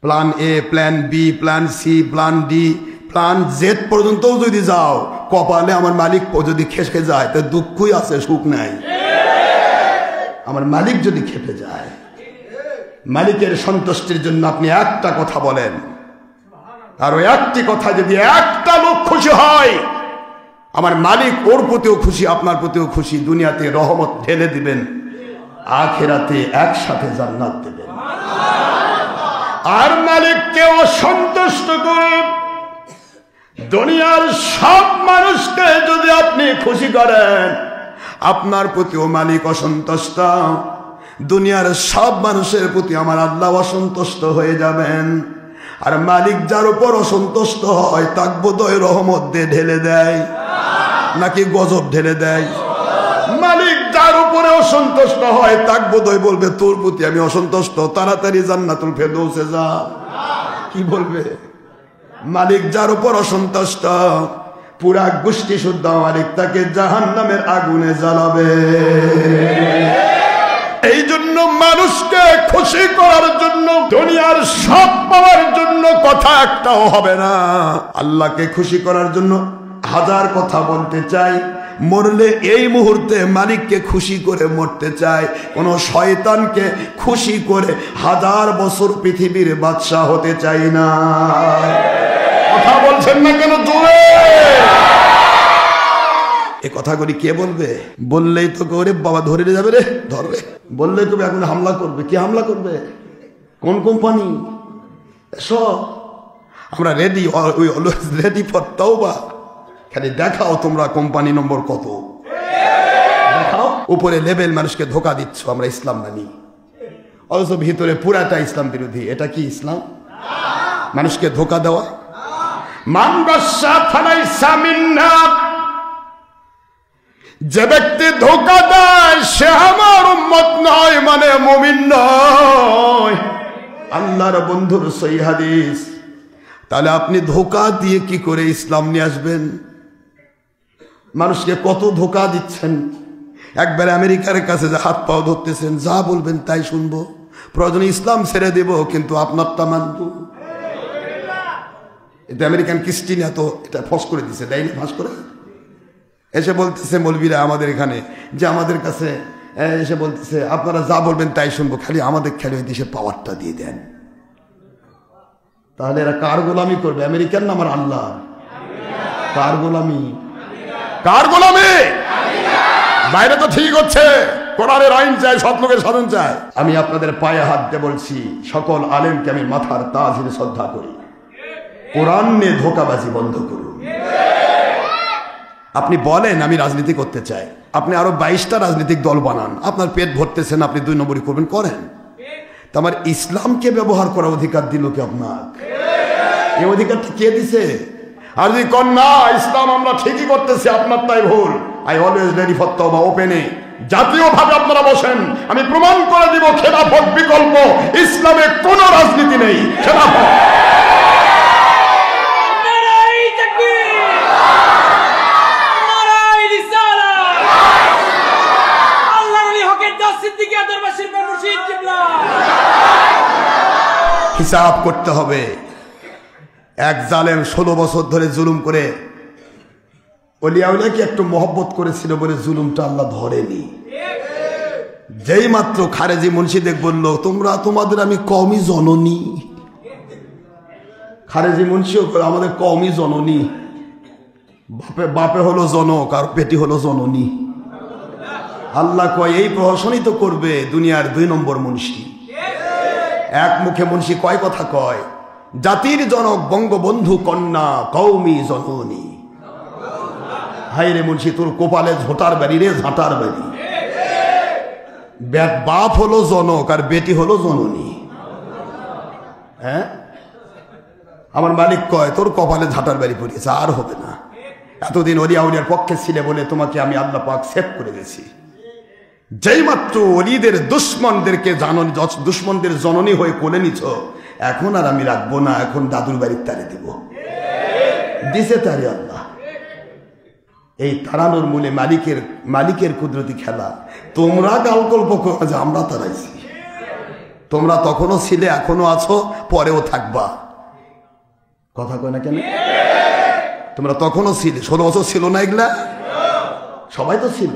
Plan A, plan B, plan C, plan D, plan Z পর্যন্তও যদি যাও, কপালে আমার মালিক যদি খেসে যায় তো দুঃখই আছে, সুখ নাই। আমার মালিক যদি খেপে যায়, মালিকের সন্তুষ্টির জন্য আপনি একটা কথা বলেন, আর ওই একটি কথা যদি একটা লোক খুশি হয়, আমার মালিক ওর প্রতিও খুশি, আপনার প্রতিও খুশি, দুনিয়াতে রহমত ঢেলে দিবেন, আখিরাতে একসাথে জান্নাত দেবেন। আর মালিককে অসন্তুষ্ট করে দুনিয়ার সব মানুষকে যদি আপনি খুশি করেন, আপনার প্রতিও মালিক অসন্তুষ্ট, দুনিয়ার সব মানুষের প্রতি আমার আল্লাহ অসন্তুষ্ট হয়ে যাবেন। আর মালিক যার উপর অসন্তুষ্ট হয় তাক বোধহয় রহমত দিয়ে ঢেলে দেয়, নাকি গজব ঢেলে দেয়? মালিক যার উপরে অসন্তুষ্ট হয় তাক বোধহয় বলবে তোর প্রতি আমি অসন্তুষ্ট, তাড়াতাড়ি জান্নাতুল ফেরদৌসে যা। কি বলবে? মালিক যার উপর অসন্তুষ্ট, পুরা গোষ্ঠী শুদ্ধ মালিক তাকে জাহান্নামের আগুনে জ্বালাবে। এই জন্য মানুষকে খুশি করার জন্য, দুনিয়ার সব পাওয়ার জন্য কথা একটাও হবে না। আল্লাহকে খুশি করার জন্য হাজার কথা বলতে চাই, মরলে এই মুহূর্তে মালিককে খুশি করে মরতে চাই। কোন শয়তানকে খুশি করে হাজার বছর পৃথিবীর বাদশা হতে চাই না। কথা বলছেন না কেন জোরে? এই কথাগুলি কে বলবে? বললেই তো করে বাবা ধরে যাবে রে, ধরবে। বললেই তো এখন হামলা করবে। কি হামলা করবে? কোন কোম্পানি? সব আমরা ready, we always ready for তওবা। খালি দেখাও তোমরা কোম্পানি নম্বর কত, দেখাও। উপরে লেভেল মানুষকে ধোকা দিচ্ছ আমরা ইসলাম মানি, অথচ ভিতরে পুরাটা ইসলাম বিরোধী। এটা কি ইসলাম? মানুষকে ধোকা দেওয়া। মান গাশা ফালাইসা মিন্না, যে ব্যক্তি ধোকা দেয় সে আমার উম্মত নয়, মানে মুমিন নয়। আল্লাহর বন্ধুর সহিহ হাদিস। তাহলে আপনি ধোকা দিয়ে কি করে ইসলাম নিয়ে আসবেন? মানুষকে কত ধোকা দিচ্ছেন। একবার আমেরিকার কাছে যে হাত পাও ধরতেছেন, যা বলবেন তাই শুনবো, প্রয়োজনে ইসলাম ছেড়ে দেব, কিন্তু আপনারটা মানব। এটা আমেরিকান ক্রিস্টিনা তো এটা ফস করে দিছে, দেয়নি ফাঁস করে। এসে বলতেছে মৌলবীরা আমাদের এখানে, যে আমাদের কাছে এসে বলতেছে আপনারা যা বলবেন তাই শুনবো, খালি আমাদের খেলে ওই দেশে পাওয়ারটা দিয়ে দেন। তাহলে এরা কার গোলামি করবে? আমেরিকান না আমার আল্লাহ? কার গোলামি? কার গোলামি? বাইরে তো ঠিক হচ্ছে, কোরআনের আইন চাই, সৎ লোকের সাধন চাই। আমি আপনাদের পায়ে হাত দিয়ে বলছি, সকল আলেমকে আমি মাথার তাজ হিসেবে শ্রদ্ধা করি। কোরআন নিয়ে ধোকাবাজি বন্ধ করুন। আপনি বলেন আমি রাজনীতি করতে চাই, আপনি আরো 22টা রাজনৈতিক দল বানান, আপনার পেট ভরতেছেন, আপনি 2 নম্বরই করবেন, করেন। তো আমার ইসলামকে ব্যবহার করার অধিকার দিল কি আপনার? এই অধিকারটা কে দিছে? আর যদি কন্যা ইসলাম আমরা ঠিকই করতেছি, আপনার তাই ভুল, আই অলওয়েজ রেডি ফর তওবা ওপেনে জাতীয়ভাবে আপনারা বসেন, আমি প্রমাণ করে দিব খেলাফত বিকল্প, ইসলামে কোনো রাজনীতি নেই। খেলাফত হিসাব করতে হবে। এক জালেম 16 বছর ধরে জুলুম করে ওলিয়াউলিয়াকে একটু মহব্বত করেছিল বলে জুলুমটা আল্লাহ ধরেনি। যেই মাত্র খারেজি মুন্সিদের বলল তোমরা তোমাদের আমি কওমি জননী, খারেজি মুন্সিও আমাদের কওমি জননী, বাপে হলো জনক আর পেটি হলো জননী। আল্লাহ কয় এই প্রহসনই তো করবে দুনিয়ার 2 নম্বর মুন্সি। এক মুখে মুন্সি কয় কথা কয়, জাতির জনক বঙ্গবন্ধু কন্যা কওমি জননী। হাই রে মুন্সি, তোর কোপালে ঝোটার বাড়ি রে, ঝাঁটার বাড়ি। বাপ হলো জনক আর বেটি হলো জননী। হ্যাঁ, আমার মালিক কয় তোর কপালে ঝাঁটার বাড়ি পড়িয়েছে, আর হবে না। এতদিন ওলিয়া উলিয়ার পক্ষে ছিলে বলে তোমাকে আমি আল্লাহ পাক সেভ করে গেছি। যেই মাত্র ওলিদের দুশ্মনদেরকে দুশ্মনদের জননী হয়ে কোলে নিছ, এখন আর আমি রাখবো না, এখন দাদুর বাড়ির তারে দিব। দিছে তারে আল্লাহ। এই তাড়ানোর মূলে মালিকের কুদরতি খেলা। তোমরা গালগল্প করো যে আমরা তাড়াইছি, তোমরা তখনও ছিলে, এখনো আছো, পরেও থাকবা। কথা কয় না কেন? তোমরা তখনও ছিলে, 16 বছর ছিল না এগুলা? সবাই তো ছিল।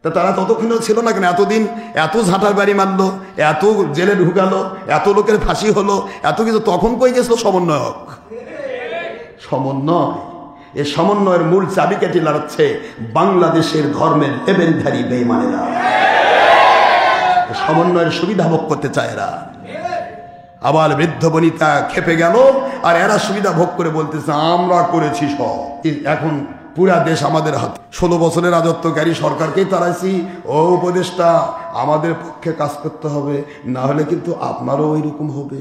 তা তারা ততক্ষণও ছিল না কেন? এতদিন এত ঝাঁটার বাড়ি মারলো, এত জেলে ঢুকালো, এত লোকের ফাঁসি হলো, এত কিছু, তখন কই গেছিল সমন্বয়ক? সমন্বয়, এই সমন্বয়ের মূল চাবিকাঠি লড়াচ্ছে বাংলাদেশের ধর্মের লেবেলধারী বেঈমানেরা। সমন্বয়ের সুবিধা ভোগ করতে চায় এরা। আবার বৃদ্ধ বনিতা খেপে গেল, আর এরা সুবিধা ভোগ করে বলতেছে আমরা করেছি সব। এখন পুরা দেশ আমাদের হাতে, 16 বছরের রাজত্বকারী সরকারকেই তাড়াইছি। ও উপদেশটা আমাদের পক্ষে কাজ করতে হবে, না হলে কিন্তু আপনারও ওইরকম হবে।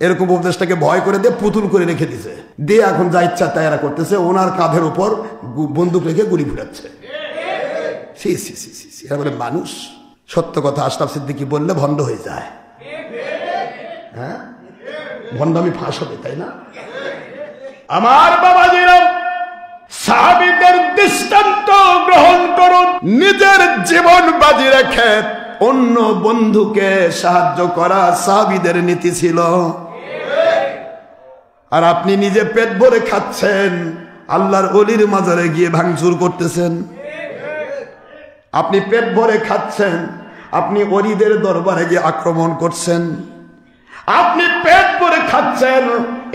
এরকম উপদেশটাকে ভয় করে দিয়ে পুতুল করে রেখে দিছে, দিয়ে এখন যা ইচ্ছা তাই এরা করতেছে। ওনার কাঁধের উপর বন্দুক রেখে গুলি ফুটাচ্ছে। এরা বলে মানুষ। সত্য কথা আশরাফ সিদ্দিকী বললে ভণ্ড হয়ে যায়। হ্যাঁ, ভণ্ডামি ফাঁস হবে, তাই না? আমার বাবাজিরা সাহাবীদের দৃষ্টান্ত গ্রহণ করুন। নিজের জীবন বাজি রেখে অন্য বন্ধুকে সাহায্য করা সাহাবীদের নীতি ছিল। আর আপনি নিজে পেট ভরে খাচ্ছেন, আল্লাহর ওলির মাজারে গিয়ে ভাঙচুর করতেছেন। আপনি পেট ভরে খাচ্ছেন, আপনি ওলিদের দরবারে গিয়ে আক্রমণ করছেন। আপনি পেট ভরে খাচ্ছেন,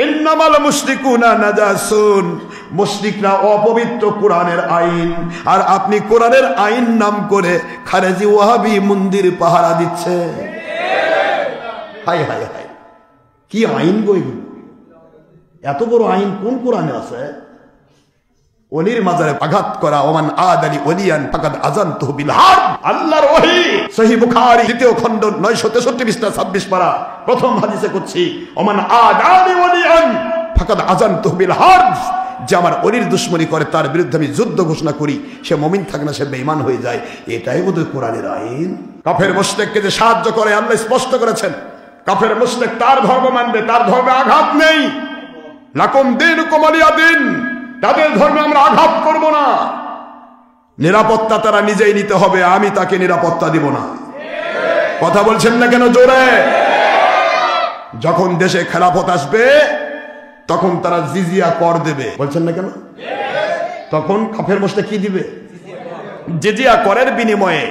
ইন্নামাল মুশরিকুনা নাজাসুন, মুশরিকরা অপবিত্র কোরআনের আইন, আর আপনি কোরআনের আইন নাম করে খারেজি ওয়াহাবি মন্দির পাহারা দিচ্ছে। হায় হায় হায়, কি আইন গো এগুলো! এত বড় আইন কোন কোরআনে আছে? ওলির মাজারে আঘাত করা, ওমান আদালি ওলিয়ান ফাকাদ আযানতুহু বিল হারব। আল্লাহর ওহী, সহিহ বুখারী 2য় খণ্ড 963 পৃষ্ঠা 26 পারা প্রথম হাদিসে করছি, ওমান আদালি ওলিয়ান ফাকাদ আযানতুহু বিল হারব। যে আমার ওলির দুশমনি করে তার বিরুদ্ধে আমি যুদ্ধ ঘোষণা করি, সে মুমিন থাকে না, সে বেঈমান হয়ে যায়। এটাই বোধহয় কোরআনের আইন। কাফের মুশরিককে যে সাহায্য করে আল্লাহ স্পষ্ট করেছেন, কাফের মুশরিক তার ধর্ম মানবে, তার ধর্মে আঘাত নেই। লাকুম দীনুকুম ওয়ালিয়া দীন, তাদের ধর্মে আমরা আঘাত করব না। নিরাপত্তা তারা নিজেই নিতে হবে, আমি তাকে নিরাপত্তা দিব না। কথা বলছেন না কেন জোরে? যখন দেশে খেলাফত আসবে তখন তারা জিজিয়া কর দেবে, বলছেন না কেন? তখন কাফের মুশরিক কি দিবে? জিজিয়া করের বিনিময়ে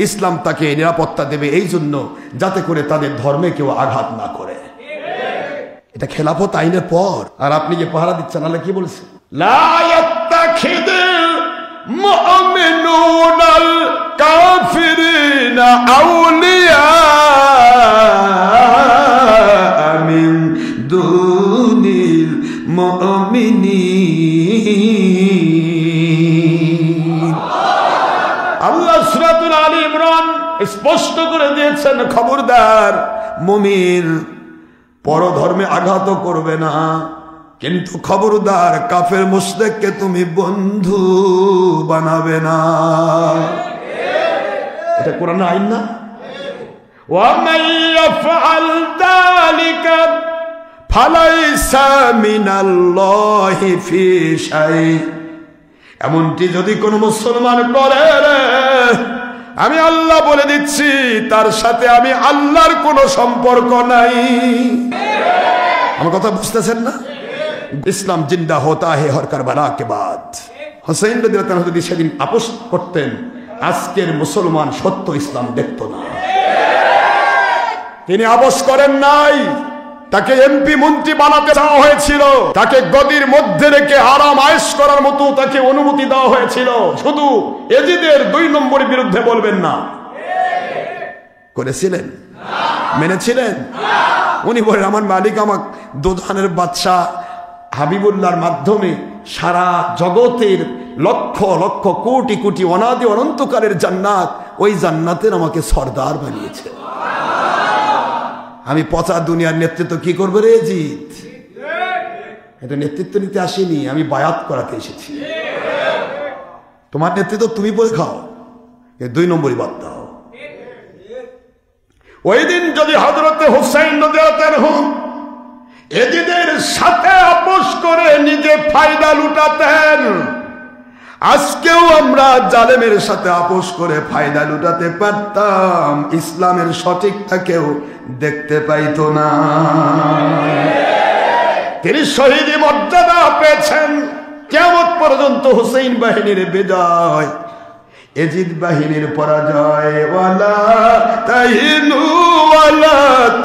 ইসলাম তাকে নিরাপত্তা দেবে, এই জন্য যাতে করে তাদের ধর্মে কেউ আঘাত না করে। এটা খেলাফত আইনের পর। আর আপনি যে পাহারা দিচ্ছেন, আল্লাহ কি বলছে? লা ইয়াত্তাখিযুল মুমিনুনাল কাফিরিনা আউলিয়া মিন দুনিল মুমিনিন। আল্লাহ সূরাতুল আলী ইমরান স্পষ্ট করে দিয়েছেন, খবরদার মুমিন পরধর্মে আঘাত করবে না, কিন্তু খবরদার কাফের মুশরিককে তুমি বন্ধু বানাবে না। এটা কোরআনের আইন না? ওয়া মান ইয়াফআল যালিকা ফালাইসা মিনাল্লাহি ফি শাই। এমনটি যদি কোন মুসলমান করে, আমি আল্লাহ বলে দিচ্ছি তার সাথে আমি আল্লাহর কোনো সম্পর্ক নাই। আমার কথা বুঝতেছেন না? ইসলাম জিন্দা হোতা হে হর কারবালা কে বাদ। হুসাইন রাদিয়াল্লাহু তাআলা যদি সেদিন আপোষ করতেন, আজকের মুসলমান সত্য ইসলাম দেখত না। তিনি আপোষ করেন নাই। তাকে এমপি মন্ত্রী বানাতে চাওয়া হয়েছিল, তাকে গদির মধ্যে রেখে আরাম আয়েশ করার মতো তাকে অনুমতি দেওয়া হয়েছিল। শুধু এজিদের 2 নম্বরের বিরুদ্ধে বলবেন না। করেছিলেন? মেনেছিলেন? উনি বলেন, আমার মালিক আমাকে দোজাহানের বাদশাহ হাবিবুল্লাহর মাধ্যমে সারা জগতের লক্ষ লক্ষ কোটি কোটি অনাদি অনন্তকালের জান্নাত, ওই জান্নাতের আমাকে সর্দার বানিয়েছে। আমি পচা দুনিয়ার নেতৃত্ব কি করবো রে জিত? এটা নেতৃত্ব নিতে আসিনি, আমি বায়াত করাতে এসেছি। তোমার নেতৃত্ব তুমি বলে খাও, 2 নম্বরই বাদ দাও। ওই দিন যদি হযরতে হুসাইন রাদিয়াল্লাহু আনহু এজিদের সাথে আপোষ করে নিজে ফায়দা লুটাতেন, আজকেও আমরা জালেমের সাথে আপোষ করে ফায়দা লুটাতে পারতাম, ইসলামের সঠিকটা কেউ দেখতে পাইতো না। তিনি শহীদ মর্যাদা পেয়েছেন। কিয়ামত পর্যন্ত হুসাইন বাহিনীর বিজয়, এজিদ বাহিনীর পরাজয়। ওয়ালা তাহিনু ওয়ালা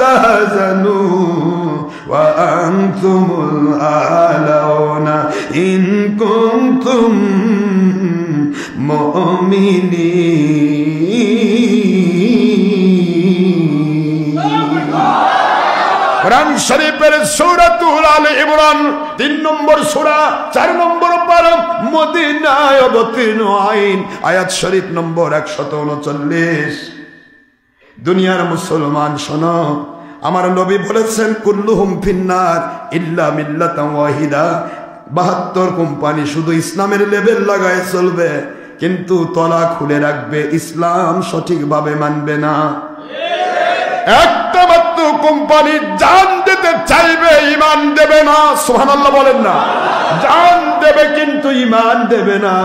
তাহজানু ওয়া আনতুমুল আলাউনা ইন কুনতুম মুমিনিন। কোরআন শরীফের সূরাতুল আলে ইমরান 3 নম্বর সূরা 4 নম্বর পারা মদিনায় অবতীর্ণ আইন, আয়াত শরীফ নম্বর 139। দুনিয়ার মুসলমান শোনো, আমার নবী বলেছেন, কুল্লুহুম ফিন্নার ইল্লা মিল্লাতান ওয়াহিদা। 72 কোম্পানি শুধু ইসলামের লেবেল লাগায় চলবে, কিন্তু তলা খুলে রাখবে, ইসলাম সঠিকভাবে মানবে না। একটা মাত্র কোম্পানি জান দিতে চাইবে, ঈমান দেবে না। সুবহানাল্লাহ বলেন না? জান দেবে কিন্তু ঈমান দেবে না।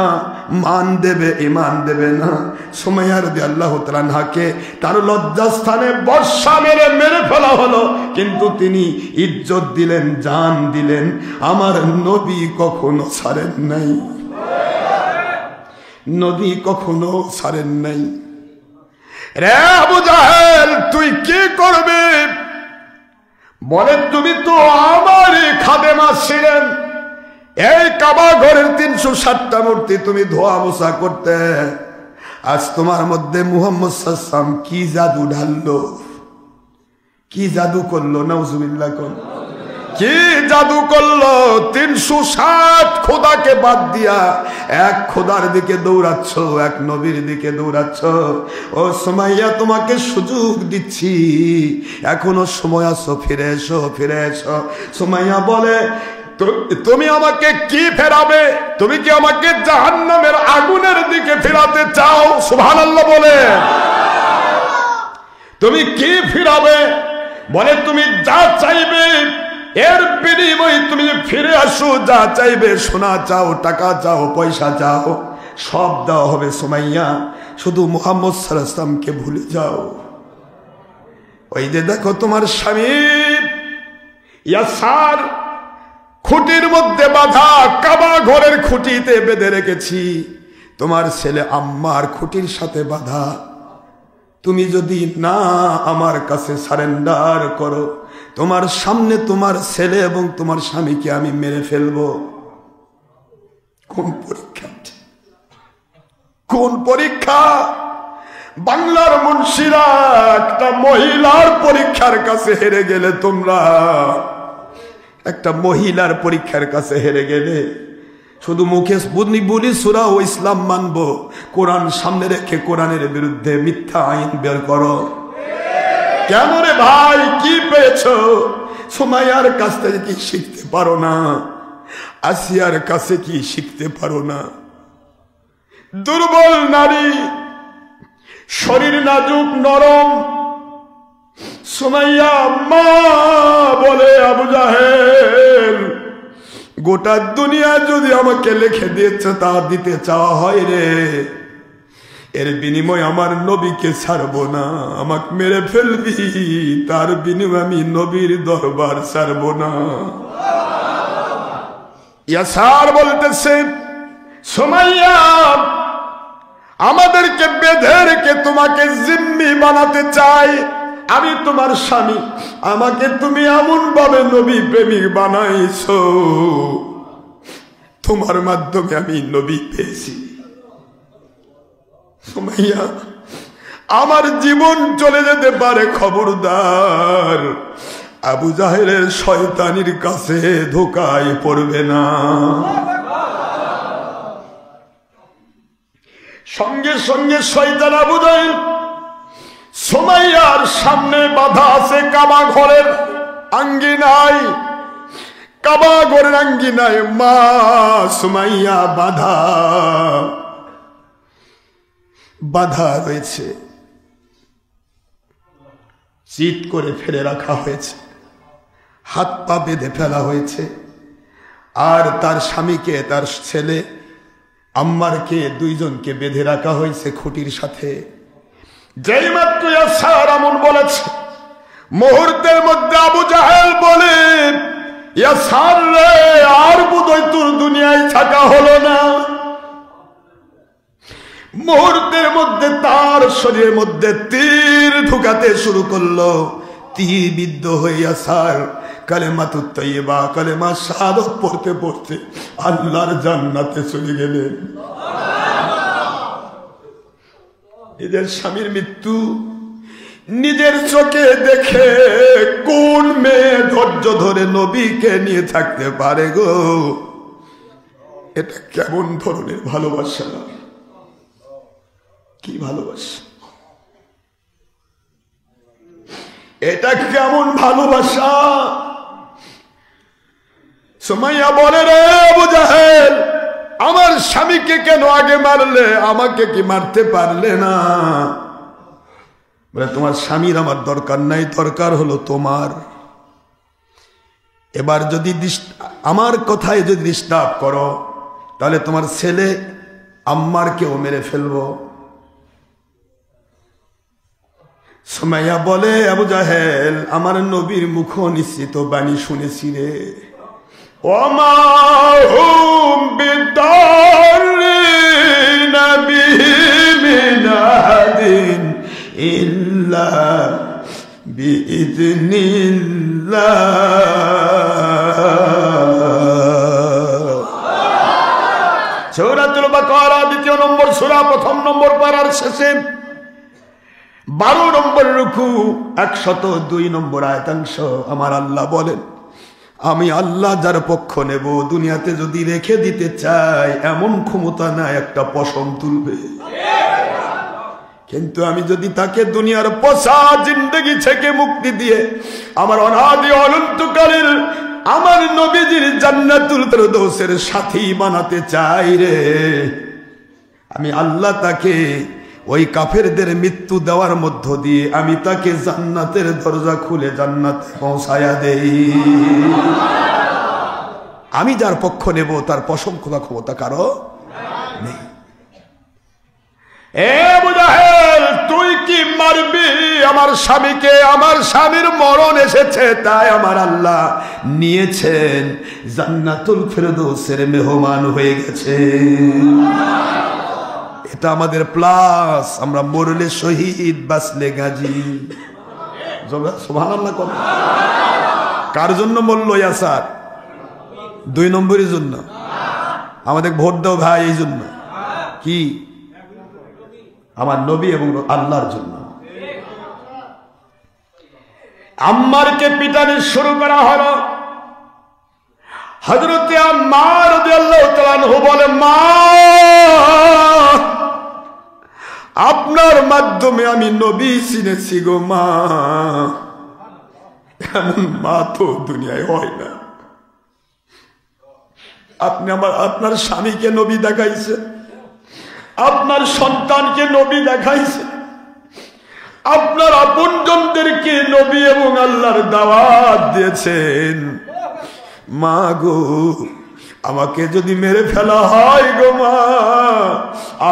মান দেবে, ইমান দেবে না। সুমাইয়া রাদিয়াল্লাহু তাআলা আনহাকে তার লজ্জাস্থানে বর্ষা মেরে ফেলা হলো, কিন্তু তিনি ইজ্জত দিলেন, জান দিলেন। আমার নবী কখনো ছাড়েন নাই, নবী কখনো ছাড়েন নাই। রে আবু জাহেল, তুই কি করবি? বলে, তুমি তো আমারই খাদেমা ছিলেন। এই কাবা ঘরের 360টা মূর্তি তুমি ধোয়া মোছা করতে, আজ তোমার মধ্যে মুহাম্মদ সাল্লাল্লাহু আলাইহি ওয়াসাল্লাম কি জাদু ঢাললো, কি জাদু করলো? নাউজুবিল্লাহ কোন কি জাদু করলো? 360 খোদাকে বাদ দিয়া এক খোদার দিকে দৌড়াচ্ছ, এক নবীর দিকে দৌড়াচ্ছ। ও সুমাইয়া, তোমাকে সুযোগ দিচ্ছি, এখনো সময় আছে, ফিরে এসো, ফিরে এসো। সুমাইয়া বলে, তুমি আমাকে কি ফেরাবে? তুমি কি আমাকে জাহান্নামের আগুনের দিকে ফেরাতে চাও? সুবহানাল্লাহ বলে, তুমি কি ফিরাবে? বলে, তুমি যা চাইবে এর বিনিময়ে তুমি ফিরে আসো, যা চাইবে, সোনা চাও, টাকা চাও, পয়সা চাও, সব দেওয়া হবে। সুমাইয়া, শুধু মুহাম্মদ সাল্লাল্লাহু আলাইহি ওয়াসাল্লামকে ভুলে যাও। ওই যে দেখো তোমার স্বামী ইয়াসার খুঁটির মধ্যে বাঁধা, কাবা ঘরের খুঁটিতে বেঁধে রেখেছি। তোমার ছেলে আম্মার খুঁটির সাথে বাঁধা। তুমি যদি না আমার কাছে সারেন্ডার করো, তোমার সামনে তোমার ছেলে এবং তোমার স্বামীকে আমি মেরে ফেলবো। কোন পরীক্ষা, কোন পরীক্ষা? বাংলার মুন্সিরা একটা মহিলার পরীক্ষার কাছে হেরে গেলে, তোমরা একটা মহিলার পরীক্ষার কাছে হেরে গেলে। শুধু মুখে বলি সূরা ও ইসলাম মানবো, কোরআন সামনে রেখে কোরআনের বিরুদ্ধে মিথ্যা আইন বের করো। কেন রে ভাই, কি পেয়েছো? সুমাইয়ার কাছ থেকে কি শিখতে পারো না? আসিয়ার কাছে কি শিখতে পারো না? দুর্বল নারী, শরীর নাজুক নরম। সুমাইয়া মা বলে, আবু জাহেল, গোটা দুনিয়া যদি আমাকে লিখে দিয়েছে তা দিতে চাওয়া হয় রে, এর বিনিময় আমার নবীকে ছাড়বো না, আমাকে মেরে ফেলবি, তার বিনিময় আমি নবীর দরবার ছাড়বো না। ইয়াসার বলতেছে, সুমাইয়া, আমাদেরকে বেঁধে রেখে তোমাকে জিম্মি বানাতে চাই। আমি তোমার স্বামী, আমাকে তুমি এমন ভাবে নবী প্রেমিক বানাইছো, তোমার মাধ্যমে আমি নবী পেয়েছি। সুমাইয়া, আমার জীবন চলে যেতে পারে, খবরদার আবু জাহেলের শয়তানির কাছে ধোকায় পড়বে না। সঙ্গে সঙ্গে শয়তান আবু জাহেল সুমাইয়ার সামনে বাধা আছে কাবা ঘরের আঙ্গিনায়। কাবা ঘরের আঙ্গিনায় মা সুমাইয়া বাধা রয়েছে, চিৎ করে ফেলে রাখা হয়েছে, হাত পা বেঁধে ফেলা হয়েছে। আর তার স্বামীকে, তার ছেলে আম্মারকে, দুইজনকে বেঁধে রাখা হয়েছে খুঁটির সাথে। যেই মাত্র ইয়াসার এমন বলেছে, মুহূর্তের মধ্যে আবু জাহেল বলে, ইয়াসার রে, আর বোধহয় তোর দুনিয়ায় থাকা হলো না। মুহূর্তের মধ্যে তার শরীরের মধ্যে তীর ঢুকাতে শুরু করলো। তীর বিদ্ধ হয়ে ইয়াসার কালেমাতুত তাইয়্যিবা, কালেমা শাহাদাত পড়তে পড়তে আল্লাহর জান্নাতে চলে গেলেন। নিজের স্বামীর মৃত্যু নিজের চোখে দেখে কোন মেয়ে ধৈর্য ধরে নবীকে নিয়ে থাকতে পারে গো? এটা কেমন ধরনের ভালোবাসা? কি ভালোবাসা এটা? কেমন ভালোবাসা? সুমাইয়া বলে, রে আবু জাহেল, আমার স্বামীকে কেন আগে মারলে, আমাকে কি মারতে পারলে না? বলে, তোমার স্বামীর আমার দরকার নাই, দরকার হলো তোমার। এবার যদি আমার কথায় যদি ডিস্টার্ব করো, তাহলে তোমার ছেলে আম্মারকেও মেরে ফেলবো। সুমাইয়া বলে, আবু জাহেল, আমার নবীর মুখ নিশ্চিত বাণী শুনেছি রে, ওমা হুম বিদাররিনা বিহি মিন আহাদিন ইল্লা বিইذনিল্লাহ। সূরাতুল বাকারা ২য় নম্বর সূরা, ১ম নম্বর পারার শেষে ১২ নম্বর রুকু ১০২ নম্বর আয়াতাংশ আমার আল্লাহ বলেন, আমি আল্লাহ যার পক্ষ নেব দুনিয়াতে যদি রেখে দিতে চাই এমন ক্ষমতা না একটা পশম তুলবে, কিন্তু আমি যদি তাকে দুনিয়ার পচা জিন্দেগি থেকে মুক্তি দিয়ে আমার অনাদি অনন্তকালের আমার নবীজির জান্নাতুল ফেরদৌসের সাথী বানাতে চাই রে, আমি আল্লাহ তাকে ওই কাফেরদের মৃত্যু দেওয়ার মধ্য দিয়ে আমি তাকে জান্নাতের দরজা খুলে জান্নাতে পৌঁছায়া দেই। আমি যার পক্ষ নেব তার পশম খোলা ক্ষমতা কারো নেই। এ আবু জাহেল, তুই কি মারবি আমার স্বামীকে? আমার স্বামীর মরণ এসেছে, তাই আমার আল্লাহ নিয়েছেন, জান্নাতুল ফেরদৌসের মেহমান হয়ে গেছে। এটা আমাদের প্লাস, আমরা মরলে শহীদ, বাঁচলে গাজী। সুবহানাল্লাহ। কার জন্য মরল ইয়াসার? ২ নম্বরের জন্য। আমাদের ভোট দাও ভাই, এই জন্য কি? আমার নবী এবং আল্লাহর জন্য। আম্মারকে পিটানি শুরু করা হলো। হযরতে আম্মার রাদিয়াল্লাহু তাআলা আনহু বলে, মা, আপনার মাধ্যমে আমি নবী চিনেছি গো মা, এমন মা তো দুনিয়ায় হয় না। আপনি আপনার স্বামীকে নবী দেখাইছেন, আপনার সন্তানকে নবী দেখাইছেন, আপনার আপনজনদেরকে নবী এবং আল্লাহর দাওয়াত দিয়েছেন। মা গো, আমাকে যদি মেরে ফেলা হয় গো মা,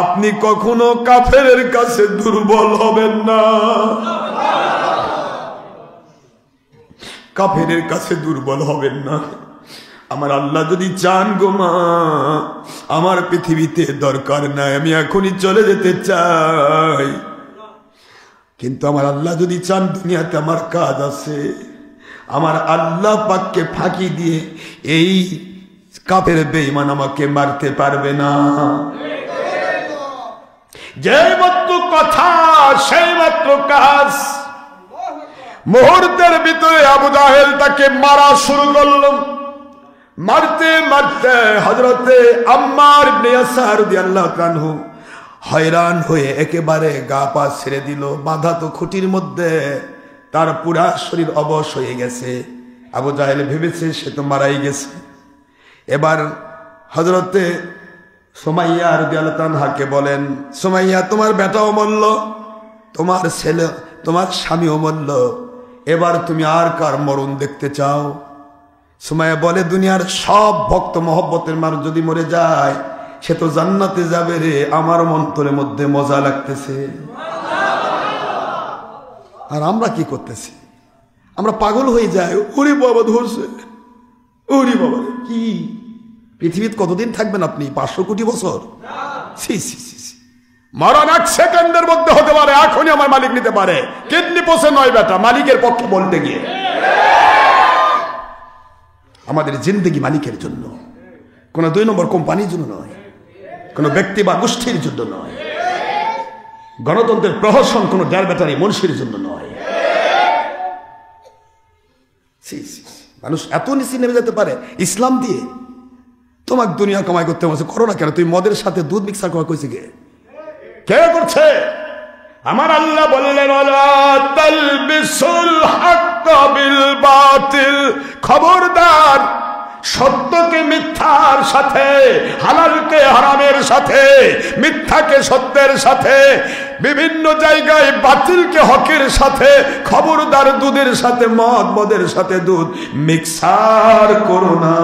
আপনি কখনো কাফেরের কাছে দুর্বল হবেন না, কাফেরের কাছে দুর্বল হবেন না। আমার আল্লাহ যদি চান গো মা, আমার পৃথিবীতে দরকার নাই, আমি এখনই চলে যেতে চাই, কিন্তু আমার আল্লাহ যদি চান দুনিয়াতে আমার কাজ আছে, আমার আল্লাহ পাককে ফাঁকি দিয়ে এই কাফের বেঈমান আমাকে মারতে পারবে না। যেই মাত্র কথা সেই মাত্র কাজ। মুহূর্তের ভিতরে আবু জাহেল তাকে মারা শুরু করল। মারতে মারতে হযরতে আম্মার ইবনে ইয়াসার রাদিয়াল্লাহু আনহু হয়রান হয়ে একেবারে গা পা ছেড়ে দিল। বাঁধা তো খুঁটির মধ্যে, তার পুরা শরীর অবশ হয়ে গেছে। আবু জাহেল ভেবেছে সে তো মারাই গেছে। এবার হযরতে সুমাইয়া রাদিয়াল্লাহু আনহাকে বলেন, সুমাইয়া, তোমার বেটাও মরল, তোমার ছেলে, তোমার স্বামীও মরল, এবার তুমি আর কার মরণ দেখতে চাও? সুমাইয়া বলে, দুনিয়ার সব ভক্ত মহব্বতের মানুষ যদি মরে যায় সে তো জান্নাতে যাবে রে, আমার অন্তরের মধ্যে মজা লাগতেছে। আর আমরা কি করতেছি? আমরা পাগল হয়ে যাই, ওরে বাবা ধরছে, ওরে বাবা। কি পৃথিবীতে কতদিন থাকবেন আপনি? 500 কোটি বছর? মরণ 1 সেকেন্ডের মধ্যে হতে পারে, এখনই আমার মালিক নিতে পারে। কিডনি পচে নয় বেটা, মালিকের পক্ষে বলতে গিয়ে। আমাদের জিন্দেগি মালিকের জন্য, কোন 2 নম্বর কোম্পানির জন্য নয়, কোন ব্যক্তি বা গোষ্ঠীর জন্য নয়, গণতন্ত্রের প্রহসন কোন ডের ব্যাটারি মনুষ্যের জন্য নয়। মানুষ এত নিচে নেমে যেতে পারে ইসলাম দিয়ে? তোমাকে দুনিয়া কামাই করতে বলছে, করো না কেন? তুই মদের সাথে দুধ মিক্সার করা কইছে কে করছে? আমার আল্লাহ বললেন, ওয়ালা তালবিসুল হাক্কা বিল বাতিল, খবরদার সত্যকে মিথ্যার সাথে, হালালকে হারামের সাথে, মিথ্যাকে সত্যের সাথে, বিভিন্ন জায়গায় বাতিলকে হকের সাথে, খবরদার দুধের সাথে মদ, মদের সাথে দুধ মিক্সার করো না।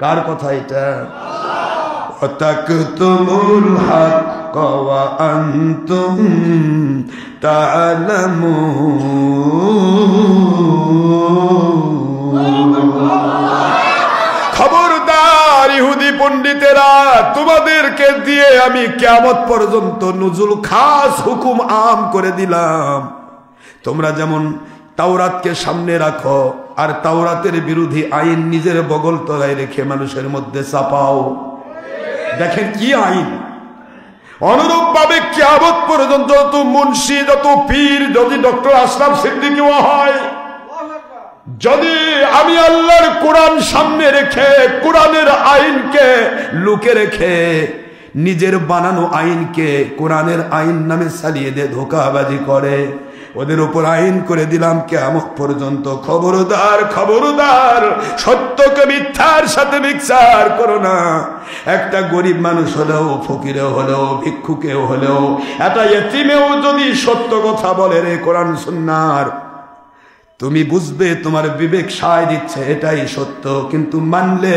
কার কথা এটা? তাকতুমুল হাক্ক ওয়া আনতুম তা'লামুন। খবরদার ইহুদি পণ্ডিতেরা, তোমাদেরকে দিয়ে আমি কিয়ামত পর্যন্ত নুজুল খাস হুকুম আম করে দিলাম। তোমরা যেমন তাওরাতকে সামনে রাখো আর তাওরাতের বিরোধী আইন নিজের বগল তলায় রেখে মানুষের মধ্যে চাপাও, দেখেন কি আইন। অনুরূপ ভাবে কিয়ামত পর্যন্ত যত মুন্সি, যত পীর, যদি ডক্টর আশরাফ সিদ্দিকীও হয়, যদি আমি আল্লাহর কোরআন সামনে রেখে কোরআনের আইনকে লুকে রেখে নিজের বানানো আইনকে কোরআনের আইন নামে চালিয়ে দিয়ে ধোঁকাবাজি করে, ওদের উপর আইন করে দিলাম কিয়ামত পর্যন্ত। খবরদার, খবরদার, সত্যকে মিথ্যার সাথে মিক্সার করো না। একটা গরিব মানুষ হলেও, ফকিরেও হলেও, ভিক্ষুকেও হলেও, একটা ইতিমেও যদি সত্য কথা বলে রে কোরআন সুন্নাহর, তুমি বুঝবে তোমার বিবেক সায় দিচ্ছে এটাই সত্য, কিন্তু মানলে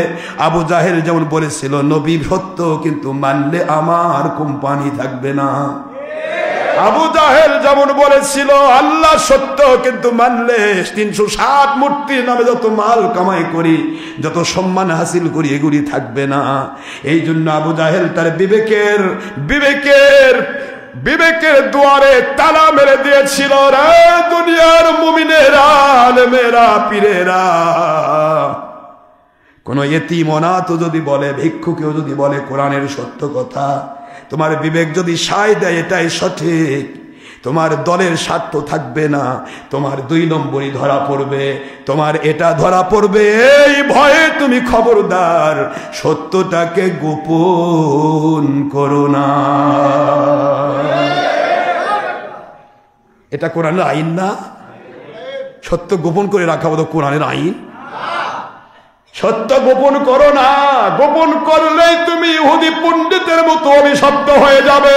আবু জাহেল যেমন বলেছিল নবী সত্য, কিন্তু মানলে আমার কোম্পানি থাকবে না। আবু জাহেল যেমন বলেছিল আল্লাহ সত্য, কিন্তু মানলে 360 মূর্তির নামে যত মাল কামাই করি, যত সম্মান হাসিল করি, এগুলি থাকবে না। এই জন্য আবু জাহেল তার বিবেকের দুয়ারে তালা মেরে দিয়েছিল। রে দুনিয়ার মুমিনেরা, আলেমেরা, পীরেরা, কোন ইতিম অনাথ যদি বলে, ভিক্ষুকেও যদি বলে কোরআনের সত্য কথা, তোমার বিবেক যদি সায় দেয় এটাই সঠিক, তোমার দলের স্বার্থ থাকবে না, তোমার 2 নম্বরই ধরা পড়বে, তোমার এটা ধরা পড়বে। এই ভয়ে তুমি খবরদার সত্যটাকে গোপন করো না। এটা কোরআনের আইন না? সত্য গোপন করে রাখা বোধ কোরআনের আইন? সত্য গোপন করো না, গোপন করলেই তুমি ইহুদি পণ্ডিতের মতো অভিশপ্ত হয়ে যাবে।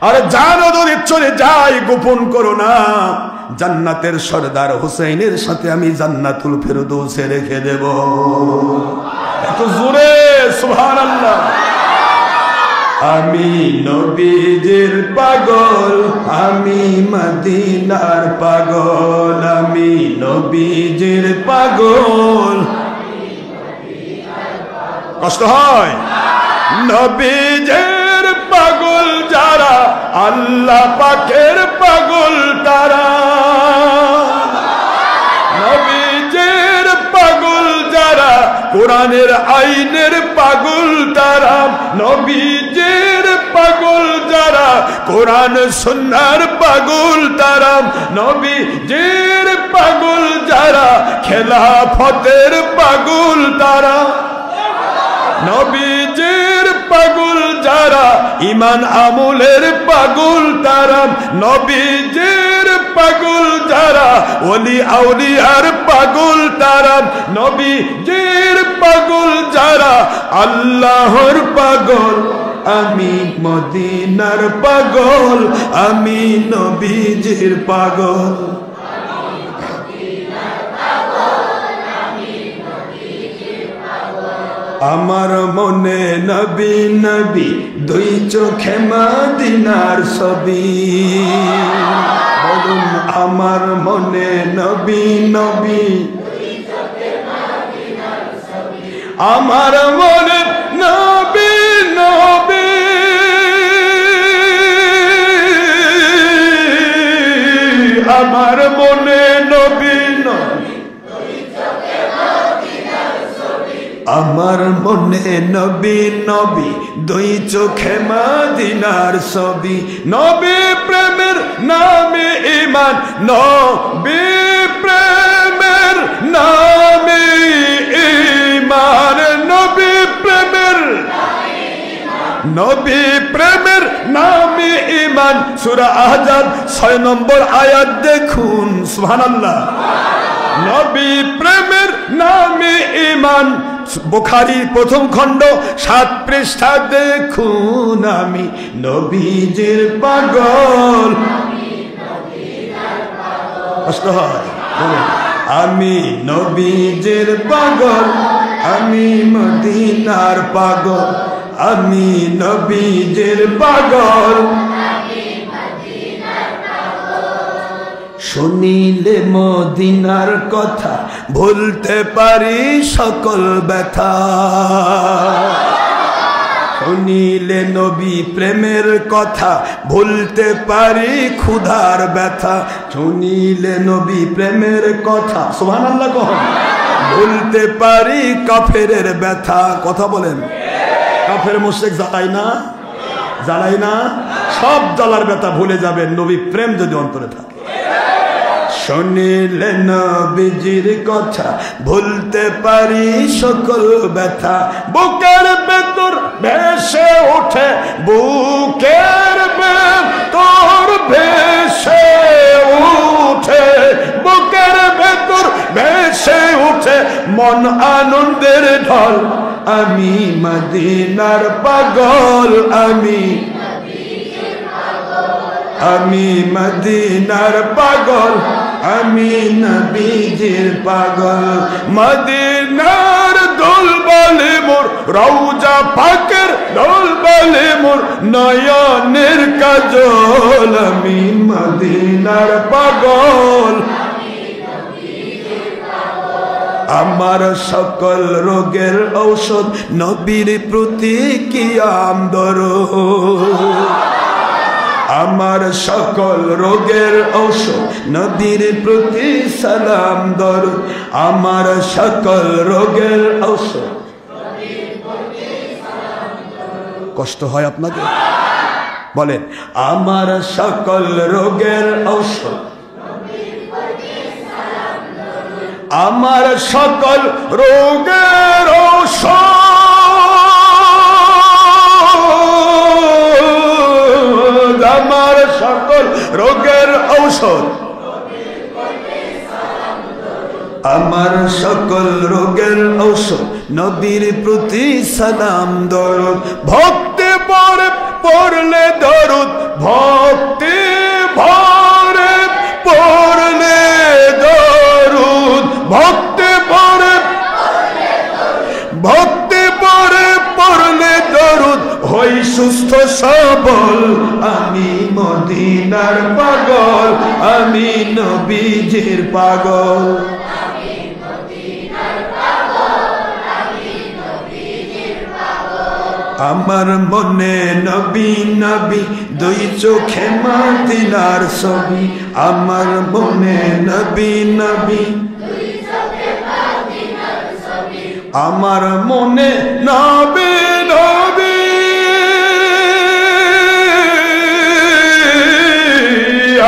আর জানো যদি চলে যাই, গোপন করো না। জান্নাতের সরদার হুসাইনের সাথে আমি জান্নাতুল ফেরদৌসে রেখে দেব। এত জোরে সুবহানাল্লাহ। আমি নবীজির পাগল, আমি মদিনার পাগল, আমি নবীজির পাগল। কষ্ট হয়? নবীজির পাগল যারা, আল্লাহ পাকের পাগল তারা। নবীজির পাগল যারা, কোরআনের আইনের পাগল তারা। নবীজির পাগল যারা, কোরআন সুন্নাহর পাগল তারা। নবীজির পাগল যারা, খেলাফতের পাগল তারা। নবীজির পাগল যারা, ঈমান আমলের পাগল তারা। নবীজির পাগল যারা, ওলি আউলিয়ার পাগল তারা। নবীজির পাগল যারা, আল্লাহর পাগল। আমি মদিনার পাগল, আমি নবীজির পাগল। আমার মনে নবী নবী, 2 চোখে মদিনার ছবি। বলুন আমার মনে নবী নবী, আমার মনে নবী নবী। আমার মনে নবী নবী, আমার মনে নবী নবী, 2 চোখে মদিনার ছবি। নবী প্রেমের নামে ঈমান, নবী প্রেমের নামে ঈমান। নবী প্রেমের, নবী প্রেমের নামে ঈমান। সূরা আহজাব 6 নম্বর আয়াত দেখুন, সুবহানাল্লাহ। নবী প্রেমের নামে ঈমান। বুখারী 1ম খণ্ড 7 পৃষ্ঠা দেখুন। আমি নবীজির পাগল। কষ্ট হয়? আমি নবীজির পাগল, আমি মদিনার পাগল, আমি নবীজির পাগল। শুনিলে মদিনার কথা ভুলতে পারি সকল ব্যথা। শুনিলে নবী প্রেমের কথা ভুলতে পারি ক্ষুধার ব্যথা। শুনিলে নবী প্রেমের কথা সুবহানাল্লাহ কখন ভুলতে পারি কাফেরের ব্যথা। কথা বলেন, কাফের মুশরিক জ্বালাই না, জ্বালাই না, সব জ্বালার ব্যথা ভুলে যাবেন নবী প্রেম যদি অন্তরে থাকে। শুনিলে নবীজির কথা ভুলতে পারি সকল ব্যথা। বুকের ভেতর ভেসে ওঠে, বুকের ভেতর ভেসে উঠে, বুকের ভেতর ভেসে উঠে মন আনন্দের ঢল। আমি মদিনার পাগল, আমি মদিনার পাগল, আমি নবীজির পাগল। মদিনার দোল বলে মোর, রওজা পাকের দোল বলে মোর, নয়নের কাজল। আমি মদিনার পাগল, আমার সকল রোগের ঔষধ নবীর প্রতি কিয়াম দরুদ। আমার সকল রোগের ঔষধ নবীর প্রতি সালাম দরুদ। আমার সকল রোগের ঔষধ। কষ্ট হয় আপনাদের? বলেন, আমার সকল রোগের ঔষধ, আমার সকল রোগের ঔষধ, আমার সকল রোগের ঔষধ, আমার সকল রোগের ঔষধ নবীর প্রতি সালাম দরুদ। ভক্তি ভরে পড়লে দরুদ, ভক্তি ভরে পড়লে দরুদ, ভক্তি ভরে, ভক্তি ভরে পড়লে দরুদ হই সুস্থ সবল। আমি মদিনার পাগল, আমি নবীজির পাগল। আমার মনে নবী নবী, দুই চোখে মদিনার ছবি। আমার মনে নবী নবী, আমার মনে নবী নবী,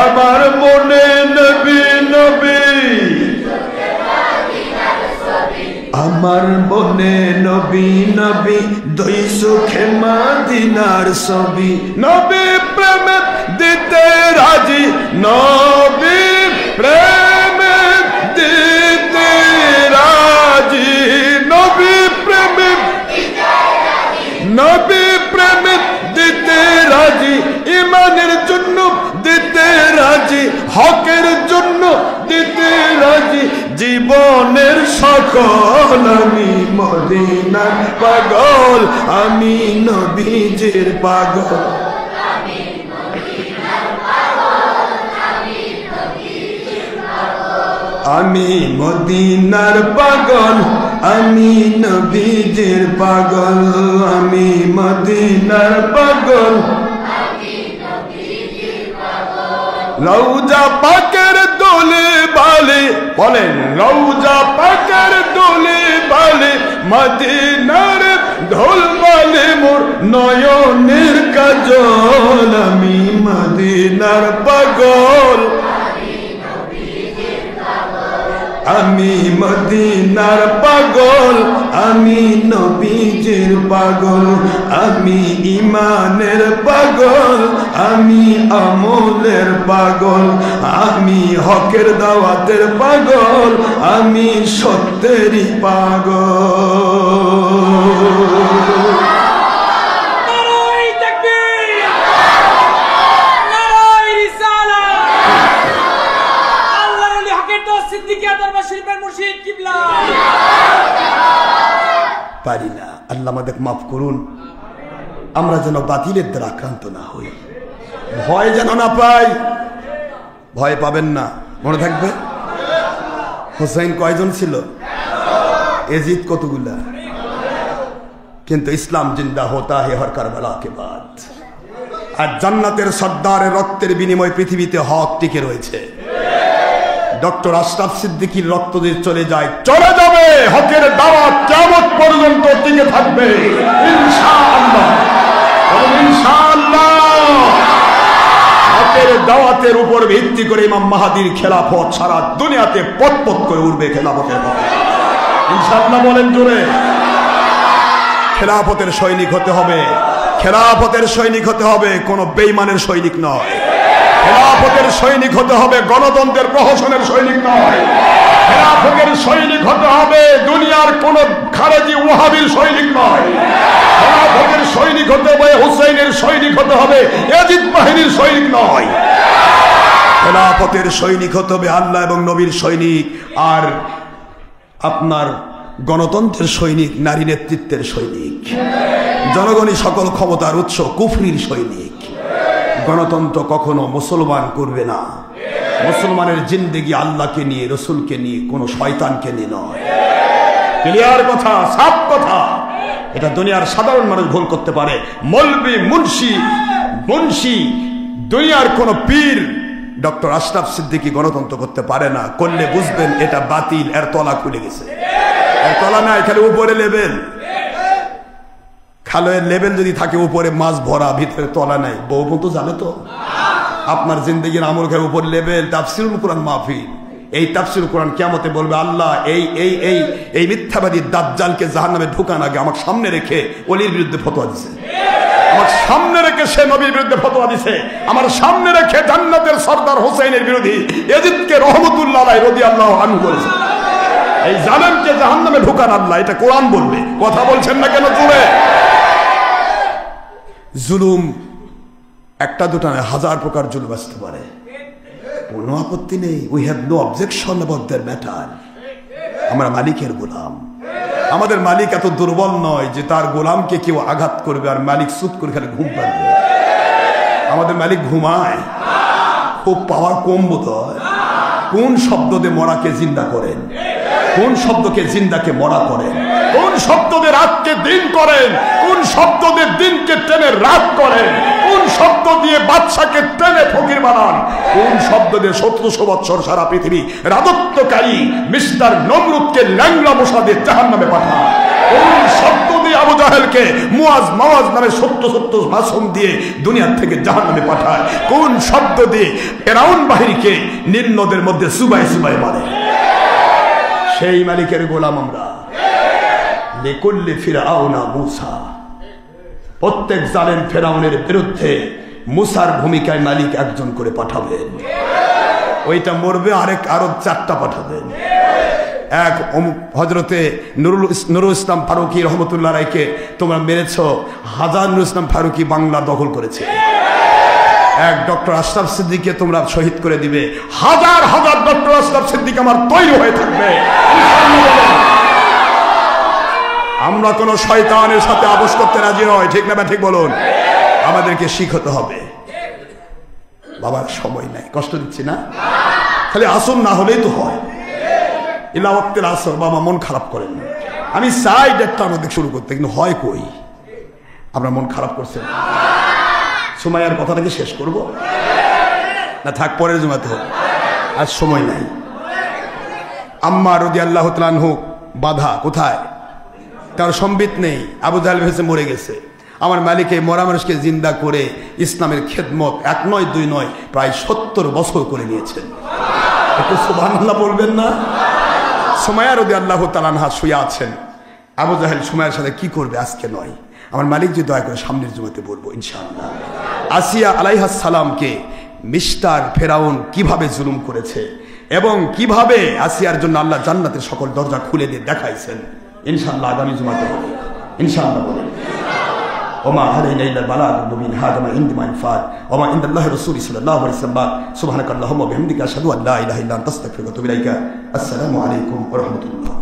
আমার মনে নবী নবী, আমার মনে নবী নবী, দুই চোখে মদিনার ছবি। নবী প্রেমে দিতে রাজি, নবী প্রেমে দিতে রাজি, নবী প্রেমে, নবী প্রেমে দিতে রাজি, ইমানের জন্য দিতে রাজি, হকের জন্য দিতে রাজি, জীবনের সকল। আমি মদিনার পাগল, আমি নবীজির পাগল। আমি মদিনার পাগল, আমি নবীজির পাগল। আমি মদিনার পাগল, রওজা পাকের দোলে বালে, বলেন রওজা পাকের দোলে বালে, মদিনার ঢোল বালে মোর নয়নের কাজল। আমি মদিনার পাগল, আমি মদিনার পাগল, আমি নবীজির পাগল। আমি ইমানের পাগল, আমি আমলের পাগল, আমি হকের দাওয়াতের পাগল, আমি সত্যেরই পাগল। পারি না। আল্লাহ আমাদের মাফ করুন, আমরা যেন বাতিলের দ্বারা আক্রান্ত না হই, ভয় যেন না পাই। ভয় পাবেন না, মনে থাকবে। হোসেন কয়জন ছিল? এজিদ কতগুলা? কিন্তু ইসলাম জিন্দা হোতা হে হর কারবালা কে বাদ। আর জান্নাতের সর্দারের রক্তের বিনিময়ে পৃথিবীতে হক টিকে রয়েছে। ডক্টর আশরাফ সিদ্দিকীর রক্ত যদি চলে যায়, চলে যাবে, হকের দাওয়াত কিয়ামত পর্যন্ত টিকে থাকবে ইনশাআল্লাহ। ইনশাআল্লাহ হকের দাওয়াতের উপর ভিত্তি করে ইমাম মাহদীর খেলাফত সারা দুনিয়াতে পটপট করে উঠবে। খেলাফতের পথে ইনশাআল্লাহ বলেন জোরে। খেলাফতের সৈনিক হতে হবে, খেলাফতের সৈনিক হতে হবে, কোন বেঈমানের সৈনিক নয়। খেলাফতের সৈনিক হতে হবে, গণতন্ত্রের প্রহসনের সৈনিক নয়। খেলাফতের সৈনিক হতে হবে, দুনিয়ার কোন খারেজি ওয়াহাবির সৈনিক নয়। খেলাফতের সৈনিক হতে হবে, হুসাইনের সৈনিক হতে হবে, ইয়াজিদ বাহিনীর সৈনিক নয়। খেলাফতের সৈনিক হতে হবে আল্লাহ এবং নবীর সৈনিক, আর আপনার গণতন্ত্রের সৈনিক নারী নেতৃত্বের সৈনিক। জনগণই সকল ক্ষমতার উৎস, কুফরির সৈনিক। গণতন্ত্র কখনো মুসলমান করবে না। মুসলমানের জিন্দেগি আল্লাহকে নিয়ে, রসুলকে নিয়ে, কোন শয়তানকে নিয়ে নয়। ক্লিয়ার কথা, সাফ কথা। এটা দুনিয়ার সাধারণ মানুষ ভুল করতে পারে। মৌলবি, মুন্সি, দুনিয়ার কোন পীর ডক্টর আশরাফ সিদ্দিকী গণতন্ত্র করতে পারে না। করলে বুঝবেন এটা বাতিল, এর তলা খুলে গেছে। এর তলা নাই, খালি উপরে লেবেল। খালের লেবেল যদি থাকে উপরে মাছ ভরা, ভিতরে তলা নাই। বউ তো জানে তো আপনার জিন্দগির আমল খায় উপর লেবেল। তাফসিরুল কোরআন মাহফিল, এই তাফসিরুল কোরআন কিয়ামতে বলবে আল্লাহ এই মিথ্যাবাদী দাজ্জালকে জাহান্নামে ঢুকান আগে আমার সামনে রেখে ওলির বিরুদ্ধে ফতোয়া দিছে, আমার সামনে রেখে সে নবীর বিরুদ্ধে ফতোয়া দিছে, আমার সামনে রেখে জান্নাতের সর্দার হোসেনের বিরোধী ইয়াজিদকে রাহমাতুল্লাহ আলাইহি রাদিয়াল্লাহু আনহু করেছে। এই জালেমকে জাহান্নামে ঢুকান আল্লাহ, এটা কোরআন বলবে। কথা বলছেন না কেন জুড়ে? জুলুম একটা দুটা নয়, হাজার প্রকার জুলুম আসতে পারে, কোনো আপত্তি নেই। We have no objection about that matter. আমরা মালিকের গোলাম। আমাদের মালিক এত দুর্বল নয় যে তার গোলামকে কেউ আঘাত করবে আর মালিক চুপ করে খালি ঘুম পাবে। আমাদের মালিক ঘুমায়, খুব পাওয়ার কম বোধ হয়। কোন শব্দ দিয়ে মরাকে জিন্দা করেন? কোন শব্দকে জিন্দাকে মরা করেন? কোন শব্দ দিয়ে রাতকে দিন করেন? কোন শব্দ দিয়ে দিনকে টেনে রাত করেন? কোন শব্দ দিয়ে বাদশাকে টেনে ফকির বানান? কোন শব্দ দিয়ে 1700 বছর সারা পৃথিবী রাজত্বকারী মিস্টার নমরুদকে ল্যাংড়া মশা দিয়ে জাহান্নামে পাঠান? কোন শব্দ দিয়ে আবু জাহেলকে মুয়াজ নামে 70 ভাষণ দিয়ে দুনিয়ার থেকে জাহান্নামে পাঠায়? কোন শব্দ দিয়ে ফেরাউন বাহিনীকে নীল নদের মধ্যে সুবাই মারে? সেই মালিকের গোলাম আমরা। লিকুল্লি ফিরআউনা মূসা, প্রত্যেক জালেম ফেরাউনের বিরুদ্ধে মুসার ভূমিকায় মালিক একজন করে পাঠাবেন। ওইটা মরবে, আরো 4টা পাঠাবেন। এক হযরতে নুরুল ইসলাম ফারুকী রহমতুল্লাহ আলাইহিকে তোমরা মেরেছ, হাজার নুরুল ইসলাম ফারুকী বাংলা দখল করেছে। এক ডক্টর আশরাফ সিদ্দিককে তোমরা শহীদ করে দিবে, হাজার হাজার ডক্টর আশরাফ সিদ্দিক আমার তৈরি হয়ে থাকবে। আমরা কোন শয়তানের সাথে আপোষ করতে রাজি নয়, ঠিক না? ঠিক বলুন। আমাদেরকে শিখতে হবে। বাবার সময় নাই, কষ্ট দিচ্ছি না? খালি আসর না হলেই তো হয়। ইলা ওয়াক্তিল আসর, বাবা মন খারাপ করেন না। আমি চাই 1:30টার মধ্যে শুরু করতে, কিন্তু হয় কই? আমরা মন খারাপ করছেন। সময়ের কথাটাকে শেষ করব না থাক পরের জমাতে হোক? আজ সময় নাই। আম্মা রাদিয়াল্লাহু তাআলা আনহু বাধা কোথায়? তার সম্বিত নেই, আবু জাহেল ভেসে মরে গেছে। আমার মালিক এই মরা মানুষকে জিন্দা করে ইসলামের খেদমত 1 নয় 2 নয় প্রায় 70 বছর করে নিয়েছেন। একটু সুবহানাল্লাহ বলবেন না? সুমাইয়া রাদিয়াল্লাহু তাআলা আনহা শুয়ে আছেন। আবু জাহেল সুমাইয়ার সাথে কি করবে আজকে নয়, আমার মালিক যে দয়া করে সামনের জমাতে বলবো ইনশাআল্লাহ। আসিয়া আলাইহাস সালামকে মিস্টার ফেরাউন কিভাবে জুলুম করেছে এবং কিভাবে আসিয়ার জন্য আল্লাহ জান্নাতের সকল দরজা খুলে দিয়ে দেখাইছেন, ইনশাআল্লাহ আগামী জুমাতে হবে ইনশাআল্লাহ। বলে ওমা আলাইনা ইল্লা বালাগুল মুবিন, হাদা মা ইনদি মা ইনফাদ ওমা ইনদাল্লাহি রাসূলি সাল্লাল্লাহু আলাইহি ওয়াসাল্লাম। সুবহানাকাল্লাহুম্মা ওয়া বিহামদিকা আশহাদু আল্লা ইলাহা ইল্লা আনতা আস্তাগফিরুকা ওয়া আতুবু ইলাইকা। আসসালামু আলাইকুম ওয়া রাহমাতুল্লাহ।